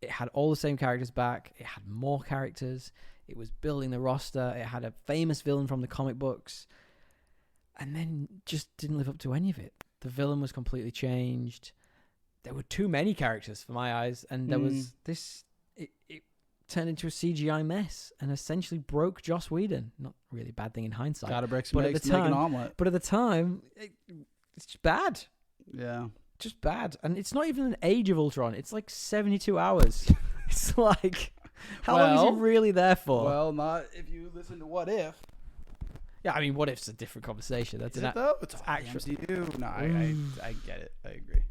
[SPEAKER 1] It had all the same characters back. It had more characters. It was building the roster. It had a famous villain from the comic books. And then just didn't live up to any of it. The villain was completely changed. There were too many characters for my eyes. And there was this... It turned into a CGI mess and essentially broke Joss Whedon. Not really a bad thing in hindsight.
[SPEAKER 2] Gotta break some
[SPEAKER 1] But at
[SPEAKER 2] eggs
[SPEAKER 1] the
[SPEAKER 2] to make an
[SPEAKER 1] time-
[SPEAKER 2] omelet.
[SPEAKER 1] But at the time, it's just bad.
[SPEAKER 2] Yeah.
[SPEAKER 1] Just bad. And it's not even an Age of Ultron. It's like 72 hours. It's like, how long is it really there for?
[SPEAKER 2] Well, not if you listen to What If.
[SPEAKER 1] Yeah, I mean, what if's a different conversation. That's
[SPEAKER 2] Is
[SPEAKER 1] an
[SPEAKER 2] it though? It's
[SPEAKER 1] actual-
[SPEAKER 2] actually MCU. No, I get it. I agree.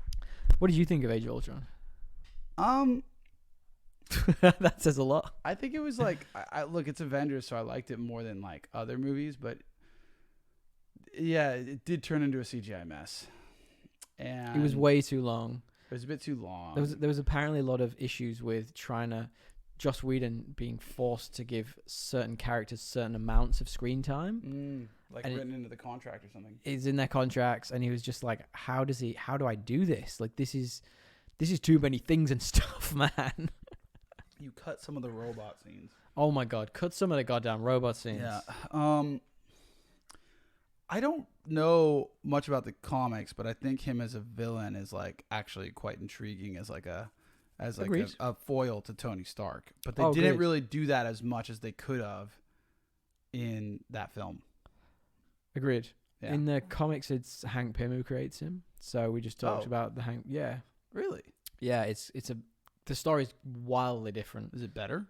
[SPEAKER 1] What did you think of Age of Ultron? That says a lot.
[SPEAKER 2] I think it was like, I look, it's Avengers, so I liked it more than like other movies, but yeah, it did turn into a CGI mess. And
[SPEAKER 1] It was way too long.
[SPEAKER 2] It was a bit too long.
[SPEAKER 1] There was apparently a lot of issues with trying to... Joss Whedon being forced to give certain characters certain amounts of screen time.
[SPEAKER 2] Like
[SPEAKER 1] and
[SPEAKER 2] written into the contract or something.
[SPEAKER 1] It's in their contracts, and he was just like, how do I do this? Like, this is too many things and stuff, man.
[SPEAKER 2] You cut some of the robot scenes.
[SPEAKER 1] Oh my god, cut some of the goddamn robot scenes.
[SPEAKER 2] Yeah. I don't know much about the comics, but I think him as a villain is like actually quite intriguing as like a foil to Tony Stark. But they didn't really do that as much as they could have in that film.
[SPEAKER 1] Agreed.
[SPEAKER 2] Yeah.
[SPEAKER 1] In the comics, it's Hank Pym who creates him. So we just talked about the Hank. Yeah.
[SPEAKER 2] Really?
[SPEAKER 1] Yeah. The story's wildly different.
[SPEAKER 2] Is it better?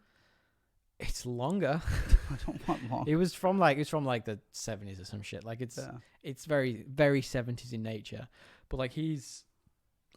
[SPEAKER 1] It's longer.
[SPEAKER 2] I don't want long.
[SPEAKER 1] It was from like the 70s or some shit. Like it's very, very 70s in nature. But like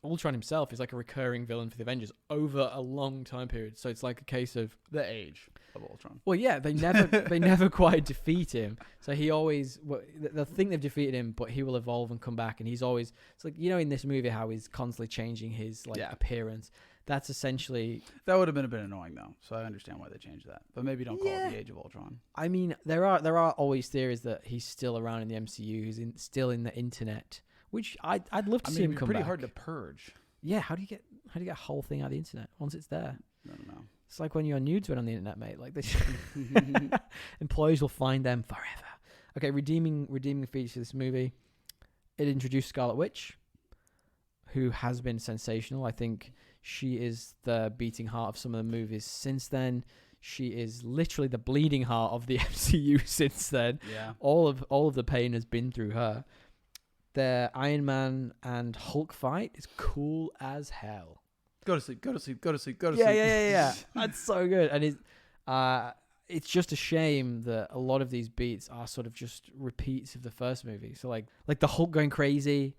[SPEAKER 1] Ultron himself is like a recurring villain for the Avengers over a long time period. So it's like a case of
[SPEAKER 2] the age of Ultron.
[SPEAKER 1] Well, yeah, they never quite defeat him. So he always they'll think they've defeated him, but he will evolve and come back. And he's always it's like in this movie how he's constantly changing his appearance. That's essentially
[SPEAKER 2] that would have been a bit annoying though. So I understand why they changed that. But maybe don't call it the Age of Ultron.
[SPEAKER 1] I mean, there are always theories that he's still around in the MCU. He's still in the internet. Which I'd love to see him come back.
[SPEAKER 2] Pretty hard to purge.
[SPEAKER 1] Yeah, how do you get a whole thing out of the internet once it's there?
[SPEAKER 2] I don't know.
[SPEAKER 1] It's like when your nudes went on the internet, mate. Like this, employees will find them forever. Okay, redeeming features of this movie. It introduced Scarlet Witch, who has been sensational. I think she is the beating heart of some of the movies since then. She is literally the bleeding heart of the MCU since then.
[SPEAKER 2] Yeah.
[SPEAKER 1] All of the pain has been through her. The Iron Man and Hulk fight is cool as hell.
[SPEAKER 2] Go to sleep.
[SPEAKER 1] Yeah. That's so good. And it's just a shame that a lot of these beats are sort of just repeats of the first movie. So like the Hulk going crazy,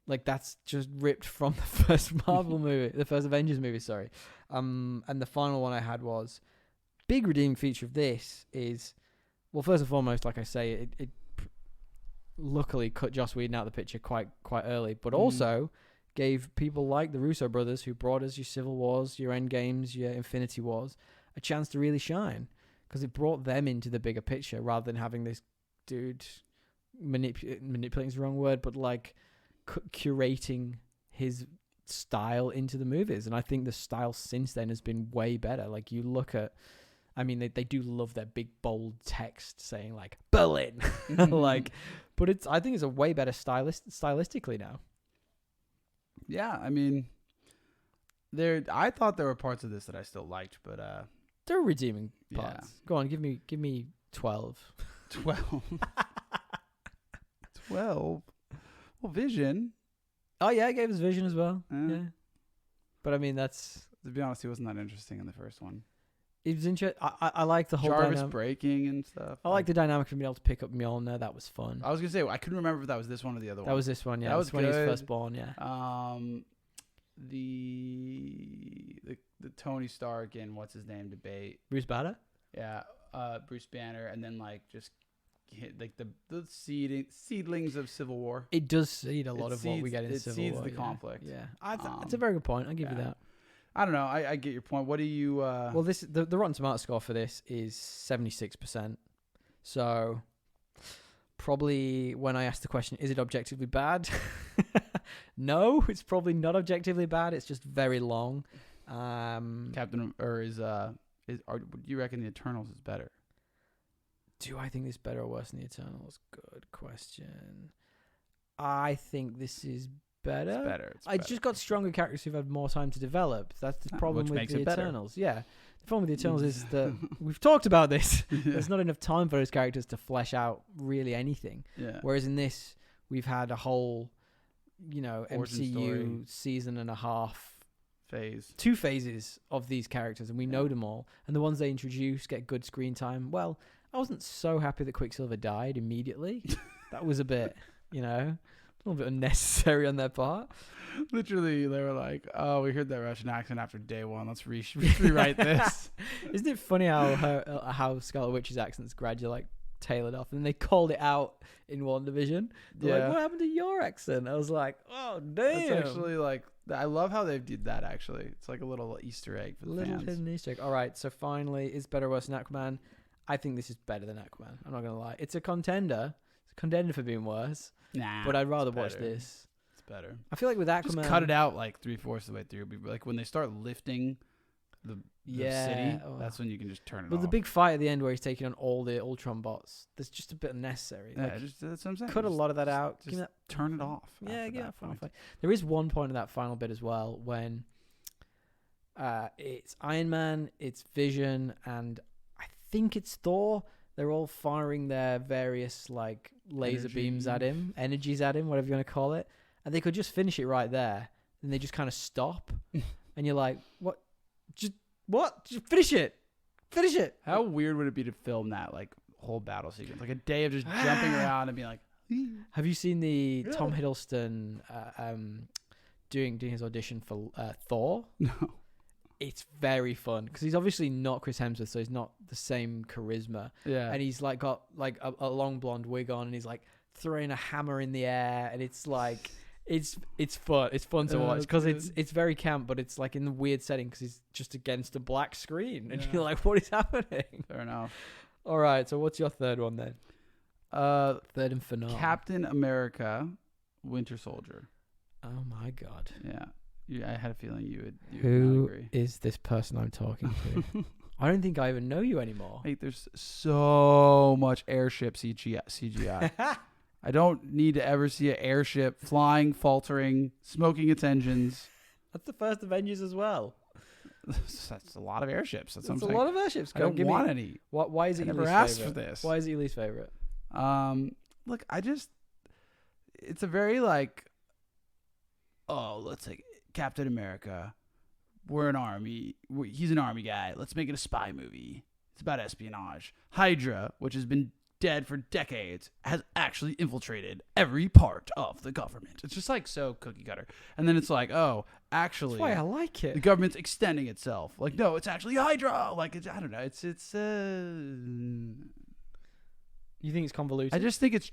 [SPEAKER 1] like that's just ripped from the first Marvel movie, the first Avengers movie, sorry. And the final one I had was big redeeming feature of this is, well, first and foremost, like I say, it luckily cut Joss Whedon out of the picture quite early, but also gave people like the Russo brothers, who brought us your Civil Wars, your Endgames, your Infinity Wars, a chance to really shine, because it brought them into the bigger picture rather than having this dude manipulating is the wrong word, but like curating his style into the movies. And I think the style since then has been way better. Like, you look at, I mean, they do love their big bold text saying like Berlin, like, but I think it's a way better stylistically now.
[SPEAKER 2] Yeah, I mean, I thought there were parts of this that I still liked, but
[SPEAKER 1] there are redeeming parts.
[SPEAKER 2] Yeah.
[SPEAKER 1] Go on, give me 12.
[SPEAKER 2] 12. 12. Well, Vision.
[SPEAKER 1] Oh yeah, it gave us Vision as well.
[SPEAKER 2] Yeah.
[SPEAKER 1] Yeah, but I mean, that's,
[SPEAKER 2] To be honest, he wasn't that interesting in the first one.
[SPEAKER 1] it was interesting. I like the whole
[SPEAKER 2] Jarvis
[SPEAKER 1] dynamic.
[SPEAKER 2] breaking and stuff.
[SPEAKER 1] I like the dynamic of being able to pick up Mjolnir. That was fun.
[SPEAKER 2] I was gonna say, I couldn't remember if that was this one or the other one.
[SPEAKER 1] That was this one. Yeah,
[SPEAKER 2] That was
[SPEAKER 1] that's when he was
[SPEAKER 2] good.
[SPEAKER 1] first born. Yeah.
[SPEAKER 2] The Tony Stark and what's his name debate.
[SPEAKER 1] Bruce Banner.
[SPEAKER 2] Yeah, Bruce Banner, and then like just hit like the seedlings of Civil War.
[SPEAKER 1] It does seed a lot
[SPEAKER 2] It
[SPEAKER 1] of what we
[SPEAKER 2] seeds-
[SPEAKER 1] get in
[SPEAKER 2] it
[SPEAKER 1] Civil
[SPEAKER 2] seeds
[SPEAKER 1] War.
[SPEAKER 2] the
[SPEAKER 1] yeah.
[SPEAKER 2] conflict.
[SPEAKER 1] Yeah, that's a very good point. I'll give you
[SPEAKER 2] yeah.
[SPEAKER 1] that.
[SPEAKER 2] I don't know. I get your point. What do you?
[SPEAKER 1] Well, the Rotten Tomato score for this is 76%. So probably when I asked the question, is it objectively bad? No, it's probably not objectively bad. It's just very long.
[SPEAKER 2] Captain or do you reckon the Eternals is better?
[SPEAKER 1] Do I think this is better or worse than the Eternals? Good question. I think this is better.
[SPEAKER 2] It's better. It's
[SPEAKER 1] I
[SPEAKER 2] better.
[SPEAKER 1] just got stronger characters who've had more time to develop. That's the problem
[SPEAKER 2] which
[SPEAKER 1] with
[SPEAKER 2] makes
[SPEAKER 1] the
[SPEAKER 2] it better.
[SPEAKER 1] Eternals. Yeah. The problem with the Eternals is that we've talked about this.
[SPEAKER 2] Yeah.
[SPEAKER 1] There's not enough time for those characters to flesh out really anything.
[SPEAKER 2] Yeah.
[SPEAKER 1] Whereas in this, we've had a whole,
[SPEAKER 2] Origin
[SPEAKER 1] MCU
[SPEAKER 2] story.
[SPEAKER 1] season and a half,
[SPEAKER 2] Phase.
[SPEAKER 1] 2 phases of these characters, and we know them all. And the ones they introduce get good screen time. Well, I wasn't so happy that Quicksilver died immediately. That was a bit, a little bit unnecessary on their part.
[SPEAKER 2] Literally, they were like, "Oh, we heard that Russian accent after day one. Let's rewrite this."
[SPEAKER 1] Isn't it funny how Scarlet Witch's accent's gradually tailored off, and they called it out in WandaVision. They're like, what happened to your accent? I was like, oh damn.
[SPEAKER 2] That's actually I love how they did that. Actually, it's like a little Easter egg for the
[SPEAKER 1] Little
[SPEAKER 2] fans.
[SPEAKER 1] hidden Easter egg. All right, so finally, is better or worse than Aquaman? I think this is better than Aquaman. I'm not gonna lie. It's a contender. It's a contender for being worse.
[SPEAKER 2] Nah,
[SPEAKER 1] But I'd rather
[SPEAKER 2] it's
[SPEAKER 1] watch
[SPEAKER 2] better.
[SPEAKER 1] this.
[SPEAKER 2] It's better.
[SPEAKER 1] I feel like with Aquaman,
[SPEAKER 2] Just cut it out like 3/4 of the way through. Like when they start lifting the city, that's when you can just turn it
[SPEAKER 1] But
[SPEAKER 2] off.
[SPEAKER 1] the big fight at the end where he's taking on all the Ultron bots, that's just a bit unnecessary.
[SPEAKER 2] Yeah,
[SPEAKER 1] Like,
[SPEAKER 2] that's what I'm saying.
[SPEAKER 1] cut a
[SPEAKER 2] Just-
[SPEAKER 1] lot of that out. Give
[SPEAKER 2] Just
[SPEAKER 1] me that
[SPEAKER 2] turn it off.
[SPEAKER 1] Yeah,
[SPEAKER 2] after
[SPEAKER 1] yeah.
[SPEAKER 2] that
[SPEAKER 1] Final
[SPEAKER 2] point.
[SPEAKER 1] fight. There is one point in that final bit as well when it's Iron Man, it's Vision, and I think it's Thor. They're all firing their various like laser beams at him, energies at him, whatever you want to call it, and they could just finish it right there. And they just kind of stop, and you're like, "What? Just finish it! Finish it!"
[SPEAKER 2] How weird would it be to film that like whole battle sequence, like a day of just jumping around and being like?
[SPEAKER 1] Have you seen the Tom Hiddleston doing his audition for Thor?
[SPEAKER 2] No.
[SPEAKER 1] It's very fun because he's obviously not Chris Hemsworth, so he's not the same charisma.
[SPEAKER 2] Yeah.
[SPEAKER 1] And he's like got like a long blonde wig on, and he's like throwing a hammer in the air, and it's like it's fun. It's fun to watch because it's very camp, but it's like in the weird setting because he's just against a black screen, and you're like, what is happening?
[SPEAKER 2] Fair enough.
[SPEAKER 1] All right, so what's your third one then? Third and finale.
[SPEAKER 2] Captain America, Winter Soldier.
[SPEAKER 1] Oh my god.
[SPEAKER 2] Yeah. I had a feeling you would not
[SPEAKER 1] Who
[SPEAKER 2] agree.
[SPEAKER 1] is this person I'm talking to? I don't think I even know you anymore.
[SPEAKER 2] Like, there's so much airship CGI. I don't need to ever see an airship flying, faltering, smoking its engines.
[SPEAKER 1] That's the first Avengers as well.
[SPEAKER 2] That's a lot of airships. That's what I'm
[SPEAKER 1] It's a
[SPEAKER 2] saying.
[SPEAKER 1] lot of airships.
[SPEAKER 2] I don't want any.
[SPEAKER 1] Why is it
[SPEAKER 2] I
[SPEAKER 1] your
[SPEAKER 2] never
[SPEAKER 1] least
[SPEAKER 2] asked
[SPEAKER 1] favorite?
[SPEAKER 2] for this.
[SPEAKER 1] Why is it your least favorite?
[SPEAKER 2] Look, it's a very like, oh, let's take Captain America. We're an army. He's an army guy. Let's make it a spy movie. It's about espionage. Hydra, which has been dead for decades, has actually infiltrated every part of the government. It's just like so cookie cutter. And then it's like, oh, actually,
[SPEAKER 1] That's why I like
[SPEAKER 2] the
[SPEAKER 1] it.
[SPEAKER 2] government's extending itself. Like, no, it's actually Hydra. Like, I don't know. It's.
[SPEAKER 1] You think it's convoluted?
[SPEAKER 2] I just think it's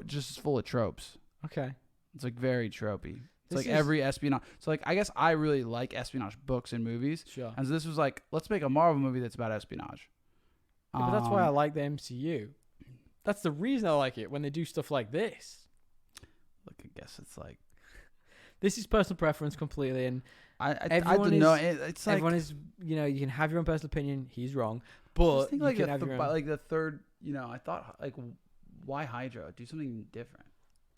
[SPEAKER 2] just full of tropes.
[SPEAKER 1] Okay.
[SPEAKER 2] It's like very tropey. It's like every espionage. So like I guess I really like espionage books and movies.
[SPEAKER 1] Sure.
[SPEAKER 2] And so this was like, let's make a Marvel movie that's about espionage.
[SPEAKER 1] Yeah, but that's why I like the MCU. That's the reason I like it when they do stuff like this.
[SPEAKER 2] Look, I guess it's like
[SPEAKER 1] this is personal preference completely, and
[SPEAKER 2] I don't know. It's like
[SPEAKER 1] everyone is, you know, you can have your own personal opinion. He's wrong, but
[SPEAKER 2] think
[SPEAKER 1] you
[SPEAKER 2] like
[SPEAKER 1] can have your own.
[SPEAKER 2] like the third, you know, I thought like why Hydra? Do something different.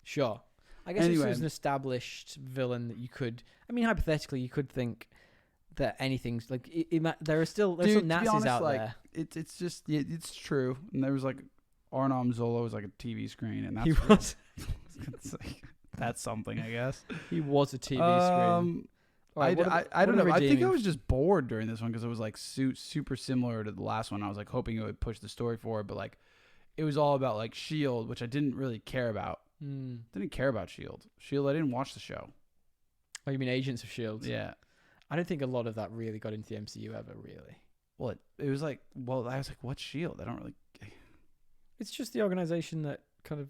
[SPEAKER 1] Sure. I guess
[SPEAKER 2] Anyway.
[SPEAKER 1] this was an established villain that you could. I mean, hypothetically, you could think that anything's like there are still
[SPEAKER 2] Dude,
[SPEAKER 1] some Nazis
[SPEAKER 2] honest,
[SPEAKER 1] out
[SPEAKER 2] like,
[SPEAKER 1] there.
[SPEAKER 2] It's just it's true. And there was like Arnom Zola was like a TV screen, and that's
[SPEAKER 1] He was.
[SPEAKER 2] it's like, that's something, I guess.
[SPEAKER 1] He was a TV screen.
[SPEAKER 2] I don't know. I think I
[SPEAKER 1] redeeming-
[SPEAKER 2] was just bored during this one because it was like super similar to the last one. I was like hoping it would push the story forward, but like it was all about like Shield, which I didn't really care about. Didn't care about Shield. Shield, I didn't watch the show.
[SPEAKER 1] Oh, you mean Agents of Shield?
[SPEAKER 2] Yeah.
[SPEAKER 1] I don't think a lot of that really got into the MCU ever. Really.
[SPEAKER 2] Well, it was like, well, I was like, what's Shield? I don't really.
[SPEAKER 1] It's just the organization that kind of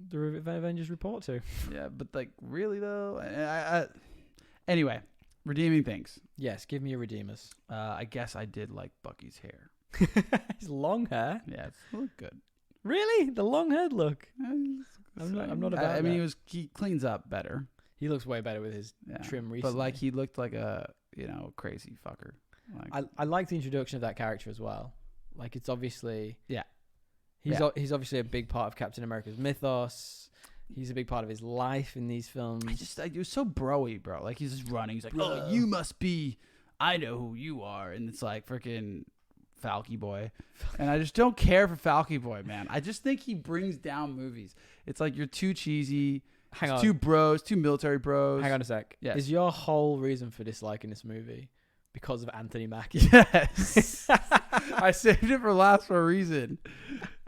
[SPEAKER 1] the Avengers report to.
[SPEAKER 2] Yeah, but like really though. Anyway, redeeming things.
[SPEAKER 1] Yes, give me your redeemers.
[SPEAKER 2] I guess I did like Bucky's hair.
[SPEAKER 1] His long hair.
[SPEAKER 2] Yeah, it looked good.
[SPEAKER 1] Really, the long haired look. I'm not about.
[SPEAKER 2] I mean,
[SPEAKER 1] that.
[SPEAKER 2] he cleans up better.
[SPEAKER 1] He looks way better with his trim recently.
[SPEAKER 2] But like he looked like a crazy fucker. Like,
[SPEAKER 1] I like the introduction of that character as well. Like it's obviously he's obviously a big part of Captain America's mythos. He's a big part of his life in these films.
[SPEAKER 2] It was so broy, bro. Like he's just running. He's like, oh, you must be. I know who you are, and it's like freaking Falky Boy, and I just don't care for Falky Boy, man. I just think he brings down movies. It's like you're too cheesy.
[SPEAKER 1] Hang on.
[SPEAKER 2] Two bros, two military bros.
[SPEAKER 1] Hang on a sec.
[SPEAKER 2] Yes.
[SPEAKER 1] Is your whole reason for disliking this movie because of Anthony Mackie?
[SPEAKER 2] Yes. I saved it for last for a reason.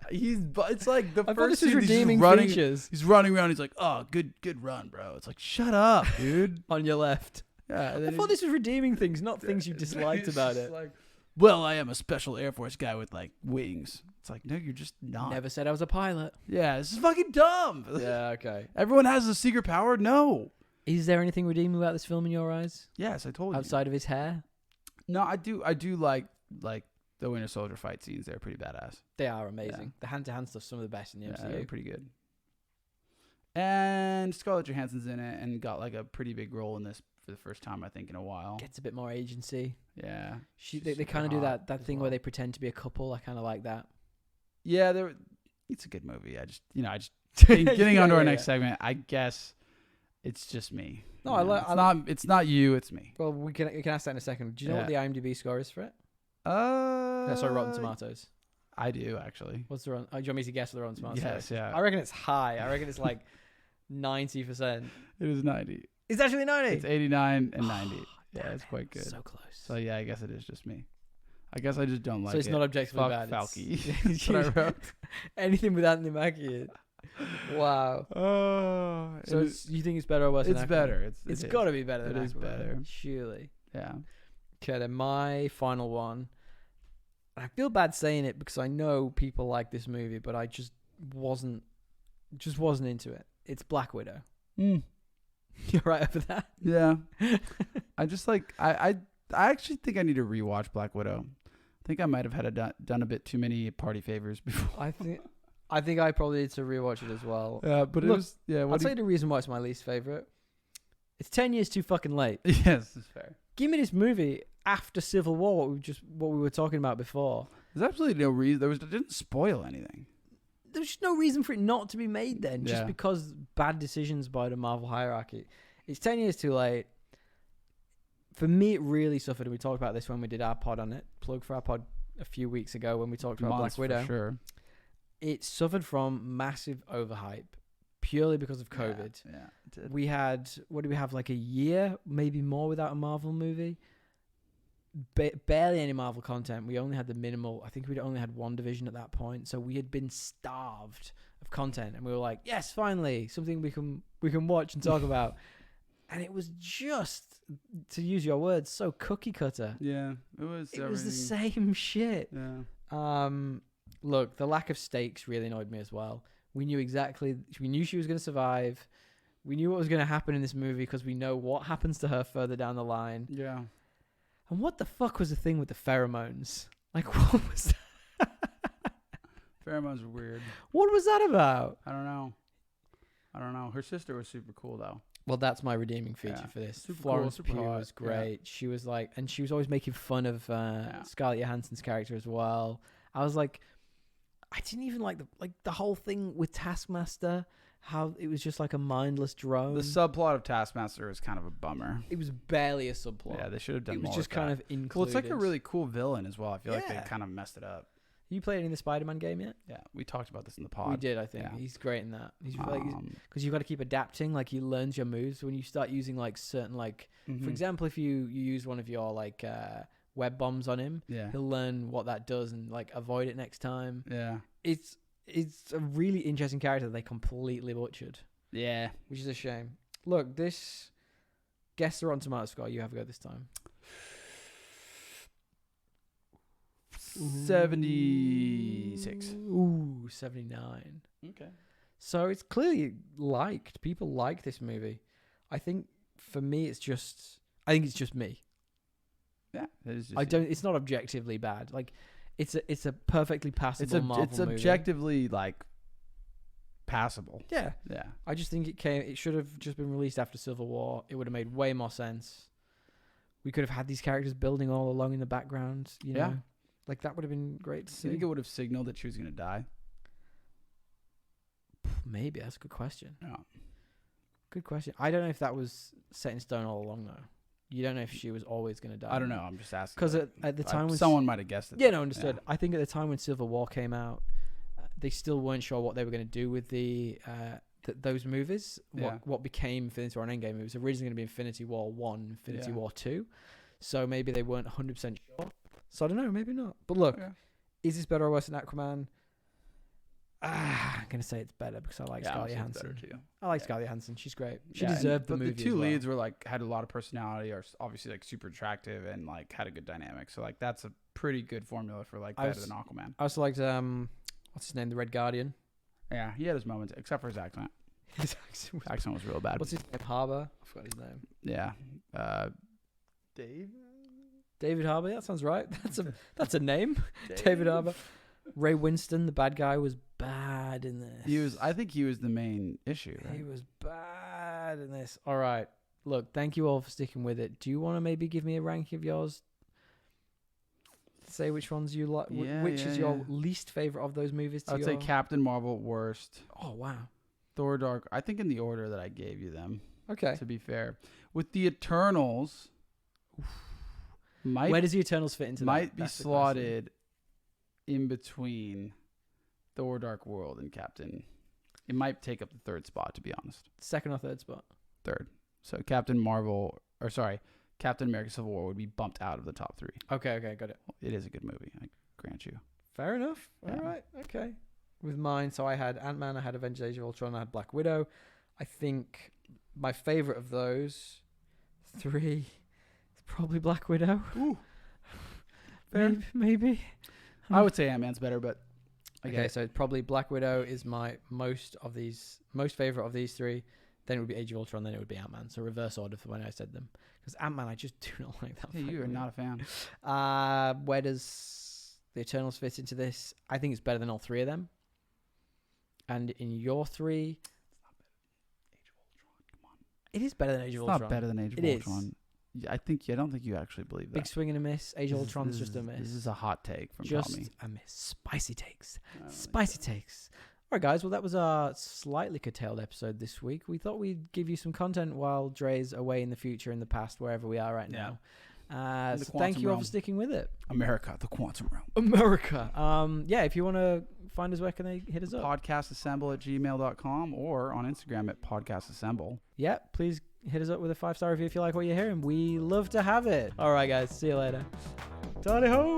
[SPEAKER 2] It's like the
[SPEAKER 1] I
[SPEAKER 2] first
[SPEAKER 1] thought this was
[SPEAKER 2] scene,
[SPEAKER 1] redeeming
[SPEAKER 2] running,
[SPEAKER 1] features.
[SPEAKER 2] He's running around. He's like, oh, good run, bro. It's like, shut up, dude.
[SPEAKER 1] On your left.
[SPEAKER 2] Yeah.
[SPEAKER 1] I thought this was redeeming things, not things you disliked about it.
[SPEAKER 2] Like, well, I am a special Air Force guy with like wings. It's like, no, you're just not.
[SPEAKER 1] Never said I was a pilot.
[SPEAKER 2] Yeah, this is fucking dumb.
[SPEAKER 1] Yeah, okay.
[SPEAKER 2] Everyone has a secret power. No.
[SPEAKER 1] Is there anything redeeming about this film in your eyes?
[SPEAKER 2] Yes, I told you.
[SPEAKER 1] Outside of his hair?
[SPEAKER 2] No, I do like the Winter Soldier fight scenes. They're pretty badass.
[SPEAKER 1] They are amazing.
[SPEAKER 2] Yeah.
[SPEAKER 1] The hand-to-hand stuff's some of the best in the MCU.
[SPEAKER 2] They're pretty good. And Scarlett Johansson's in it and got like a pretty big role in this for the first time, I think, in a while.
[SPEAKER 1] Gets a bit more agency.
[SPEAKER 2] Yeah.
[SPEAKER 1] They kind of do that thing where they pretend to be a couple. I kind of like that.
[SPEAKER 2] Yeah, it's a good movie. I just getting onto our next segment. I guess it's just me.
[SPEAKER 1] No,
[SPEAKER 2] it's not you. It's me.
[SPEAKER 1] Well, we can ask that in a second. Do you know what the IMDb score is for it?
[SPEAKER 2] Sorry,
[SPEAKER 1] Rotten Tomatoes.
[SPEAKER 2] I do actually.
[SPEAKER 1] What's the Rotten? Do you want me to guess what the Rotten Tomatoes?
[SPEAKER 2] Yes, yeah.
[SPEAKER 1] I reckon it's high. I reckon it's like 90%.
[SPEAKER 2] It is 90.
[SPEAKER 1] It's actually 90.
[SPEAKER 2] It's 89 and 90. Yeah, it's quite good.
[SPEAKER 1] So close.
[SPEAKER 2] So yeah, I guess it is just me. I guess I just don't like it.
[SPEAKER 1] So it's not objectively
[SPEAKER 2] Fuck
[SPEAKER 1] bad.
[SPEAKER 2] Falky. That's what I wrote.
[SPEAKER 1] Anything with Anthony Mackie. Wow.
[SPEAKER 2] Oh.
[SPEAKER 1] So you think it's better or worse?
[SPEAKER 2] It's
[SPEAKER 1] than
[SPEAKER 2] better.
[SPEAKER 1] It's got to be better than
[SPEAKER 2] It is
[SPEAKER 1] Aquaman,
[SPEAKER 2] better.
[SPEAKER 1] surely.
[SPEAKER 2] Yeah.
[SPEAKER 1] Okay, then my final one. I feel bad saying it because I know people like this movie, but I just wasn't into it. It's Black Widow. You're right over that.
[SPEAKER 2] Yeah. I just like I actually think I need to rewatch Black Widow. I think I might have done a bit too many party favors before.
[SPEAKER 1] I think I probably need to rewatch it as well.
[SPEAKER 2] Yeah, but it was
[SPEAKER 1] I'll tell you the reason why it's my least favorite. It's 10 years too fucking late.
[SPEAKER 2] Yes, that's fair.
[SPEAKER 1] Give me this movie after Civil War, what we were talking about before.
[SPEAKER 2] There's absolutely no reason. It didn't spoil anything.
[SPEAKER 1] There's just no reason for it not to be made then, just
[SPEAKER 2] Yeah.
[SPEAKER 1] because bad decisions by the Marvel hierarchy. It's 10 years too late. For me, it really suffered. We talked about this when we did our pod on it. Plug for our pod a few weeks ago when we talked about Black Widow.
[SPEAKER 2] For sure.
[SPEAKER 1] It suffered from massive overhype purely because of COVID.
[SPEAKER 2] Yeah, it did.
[SPEAKER 1] We had, what do we have, like a year, maybe more without a Marvel movie? Barely any Marvel content. We only had the minimal. I think we'd only had one division at that point. So we had been starved of content. And we were like, yes, finally, something we can watch and talk about. And it was just, to use your words, so cookie cutter.
[SPEAKER 2] Yeah, it was.
[SPEAKER 1] It was the same shit.
[SPEAKER 2] Yeah.
[SPEAKER 1] Look, the lack of stakes really annoyed me as well. We knew she was going to survive. We knew what was going to happen in this movie because we know what happens to her further down the line.
[SPEAKER 2] Yeah.
[SPEAKER 1] And what the fuck was the thing with the pheromones? Like, what was that?
[SPEAKER 2] Pheromones were weird.
[SPEAKER 1] What was that about?
[SPEAKER 2] I don't know. Her sister was super cool, though.
[SPEAKER 1] Well, that's my redeeming feature for this.
[SPEAKER 2] Super
[SPEAKER 1] Florence
[SPEAKER 2] cool, super
[SPEAKER 1] Pugh
[SPEAKER 2] hot.
[SPEAKER 1] was great. Yeah. She was like, and she was always making fun of Scarlett Johansson's character as well. I was like, I didn't even like the whole thing with Taskmaster. How it was just like a mindless drone.
[SPEAKER 2] The subplot of Taskmaster is kind of a bummer.
[SPEAKER 1] It was barely a subplot.
[SPEAKER 2] Yeah, they should have done more.
[SPEAKER 1] It was just kind of included.
[SPEAKER 2] Well, it's like a really cool villain as well. I feel like they kind of messed it up.
[SPEAKER 1] You played any of the Spider-Man game yet?
[SPEAKER 2] Yeah, we talked about this in the pod.
[SPEAKER 1] We did, I think. Yeah. He's great in that. He's like, because you've got to keep adapting. Like, he learns your moves when you start using like certain like, for example, if you use one of your like web bombs on him, he'll learn what that does and like avoid it next time.
[SPEAKER 2] Yeah,
[SPEAKER 1] it's a really interesting character that they completely butchered.
[SPEAKER 2] Yeah,
[SPEAKER 1] which is a shame. Look, this guess the Rotten Tomato score. You have a go this time.
[SPEAKER 2] 76.
[SPEAKER 1] Ooh, 79.
[SPEAKER 2] Okay.
[SPEAKER 1] So it's clearly liked. People like this movie. I think for me, it's just me.
[SPEAKER 2] Yeah, it is just
[SPEAKER 1] It's not objectively bad. Like, it's a perfectly passable Marvel movie.
[SPEAKER 2] It's objectively like passable.
[SPEAKER 1] Yeah.
[SPEAKER 2] Yeah.
[SPEAKER 1] I just think it should have just been released after Civil War. It would have made way more sense. We could have had these characters building all along in the background, you know? Like, that would have been great to see.
[SPEAKER 2] Do you think it would have signaled that she was going to die?
[SPEAKER 1] Maybe. That's a good question.
[SPEAKER 2] Yeah.
[SPEAKER 1] Good question. I don't know if that was set in stone all along, though. You don't know if she was always going to die.
[SPEAKER 2] I don't know. I'm just asking.
[SPEAKER 1] Because at the time when...
[SPEAKER 2] Someone might have guessed it.
[SPEAKER 1] Yeah, no, understood. Yeah. I think at the time when Civil War came out, they still weren't sure what they were going to do with those movies. What became Infinity War and Endgame. It was originally going to be Infinity War 1, Infinity War 2. So maybe they weren't 100% sure. So I don't know, maybe not. But look, is this better or worse than Aquaman? I'm going to say it's better because I like Scarlett Johansson. I like Scarlett Johansson. She's great. She deserved the movie.
[SPEAKER 2] The two leads were like had a lot of personality, are obviously like super attractive and like had a good dynamic. So like that's a pretty good formula for like better than Aquaman.
[SPEAKER 1] I also liked what's his name, the Red Guardian.
[SPEAKER 2] Yeah, he had his moments, except for his accent. His accent was real bad.
[SPEAKER 1] What's his name? Harbour. I forgot his name.
[SPEAKER 2] Yeah.
[SPEAKER 1] David Harbour. That sounds right. That's a name. David Harbour. Ray Winston, the bad guy, was bad in this.
[SPEAKER 2] I think he was the main issue. Right?
[SPEAKER 1] He was bad in this. All right. Look, thank you all for sticking with it. Do you want to maybe give me a ranking of yours? Say which ones you like. Which is your least favorite of those movies?
[SPEAKER 2] I'd say Captain Marvel worst.
[SPEAKER 1] Oh wow.
[SPEAKER 2] Thor Dark. I think in the order that I gave you them.
[SPEAKER 1] Okay.
[SPEAKER 2] To be fair, with the Eternals.
[SPEAKER 1] Where does the Eternals fit into that?
[SPEAKER 2] Might be slotted in between Thor Dark World and Captain. It might take up the third spot, to be honest.
[SPEAKER 1] Second or third spot?
[SPEAKER 2] Third. So Captain America Civil War would be bumped out of the top 3.
[SPEAKER 1] Okay, got it.
[SPEAKER 2] It is a good movie, I grant you.
[SPEAKER 1] Fair enough. All right, okay. With mine, so I had Ant-Man, I had Avengers Age of Ultron, I had Black Widow. I think my favorite of those 3 is probably Black Widow.
[SPEAKER 2] Ooh. Fair.
[SPEAKER 1] Maybe.
[SPEAKER 2] I would say Ant-Man's better, but
[SPEAKER 1] okay, so probably Black Widow is my most favorite of these 3. Then it would be Age of Ultron, then it would be Ant-Man. So reverse order for when I said them. Because Ant-Man, I just do not like that.
[SPEAKER 2] Hey, you are not a fan.
[SPEAKER 1] Where does the Eternals fit into this? I think it's better than all 3 of them. And in your 3...
[SPEAKER 2] It's not better than Age of Ultron. Come on.
[SPEAKER 1] It is better than Age of Ultron.
[SPEAKER 2] It's not better than Age of Ultron. Is. I don't think you actually believe that.
[SPEAKER 1] Big swing and a miss. Age of Ultron's just a miss.
[SPEAKER 2] This is a hot take from
[SPEAKER 1] Tommy. Just a miss. Spicy takes. Spicy takes. All right, guys. Well, that was our slightly curtailed episode this week. We thought we'd give you some content while Dre's away in the future, in the past, wherever we are right now. So thank you all for sticking with it.
[SPEAKER 2] America, the quantum realm.
[SPEAKER 1] America. If you want to find us, where can they hit us up?
[SPEAKER 2] Podcastassemble@gmail.com or on Instagram at podcastassemble.
[SPEAKER 1] Yeah, please hit us up with a 5-star review if you like what you're hearing. We love to have it. All right, guys. See you later. Tally ho!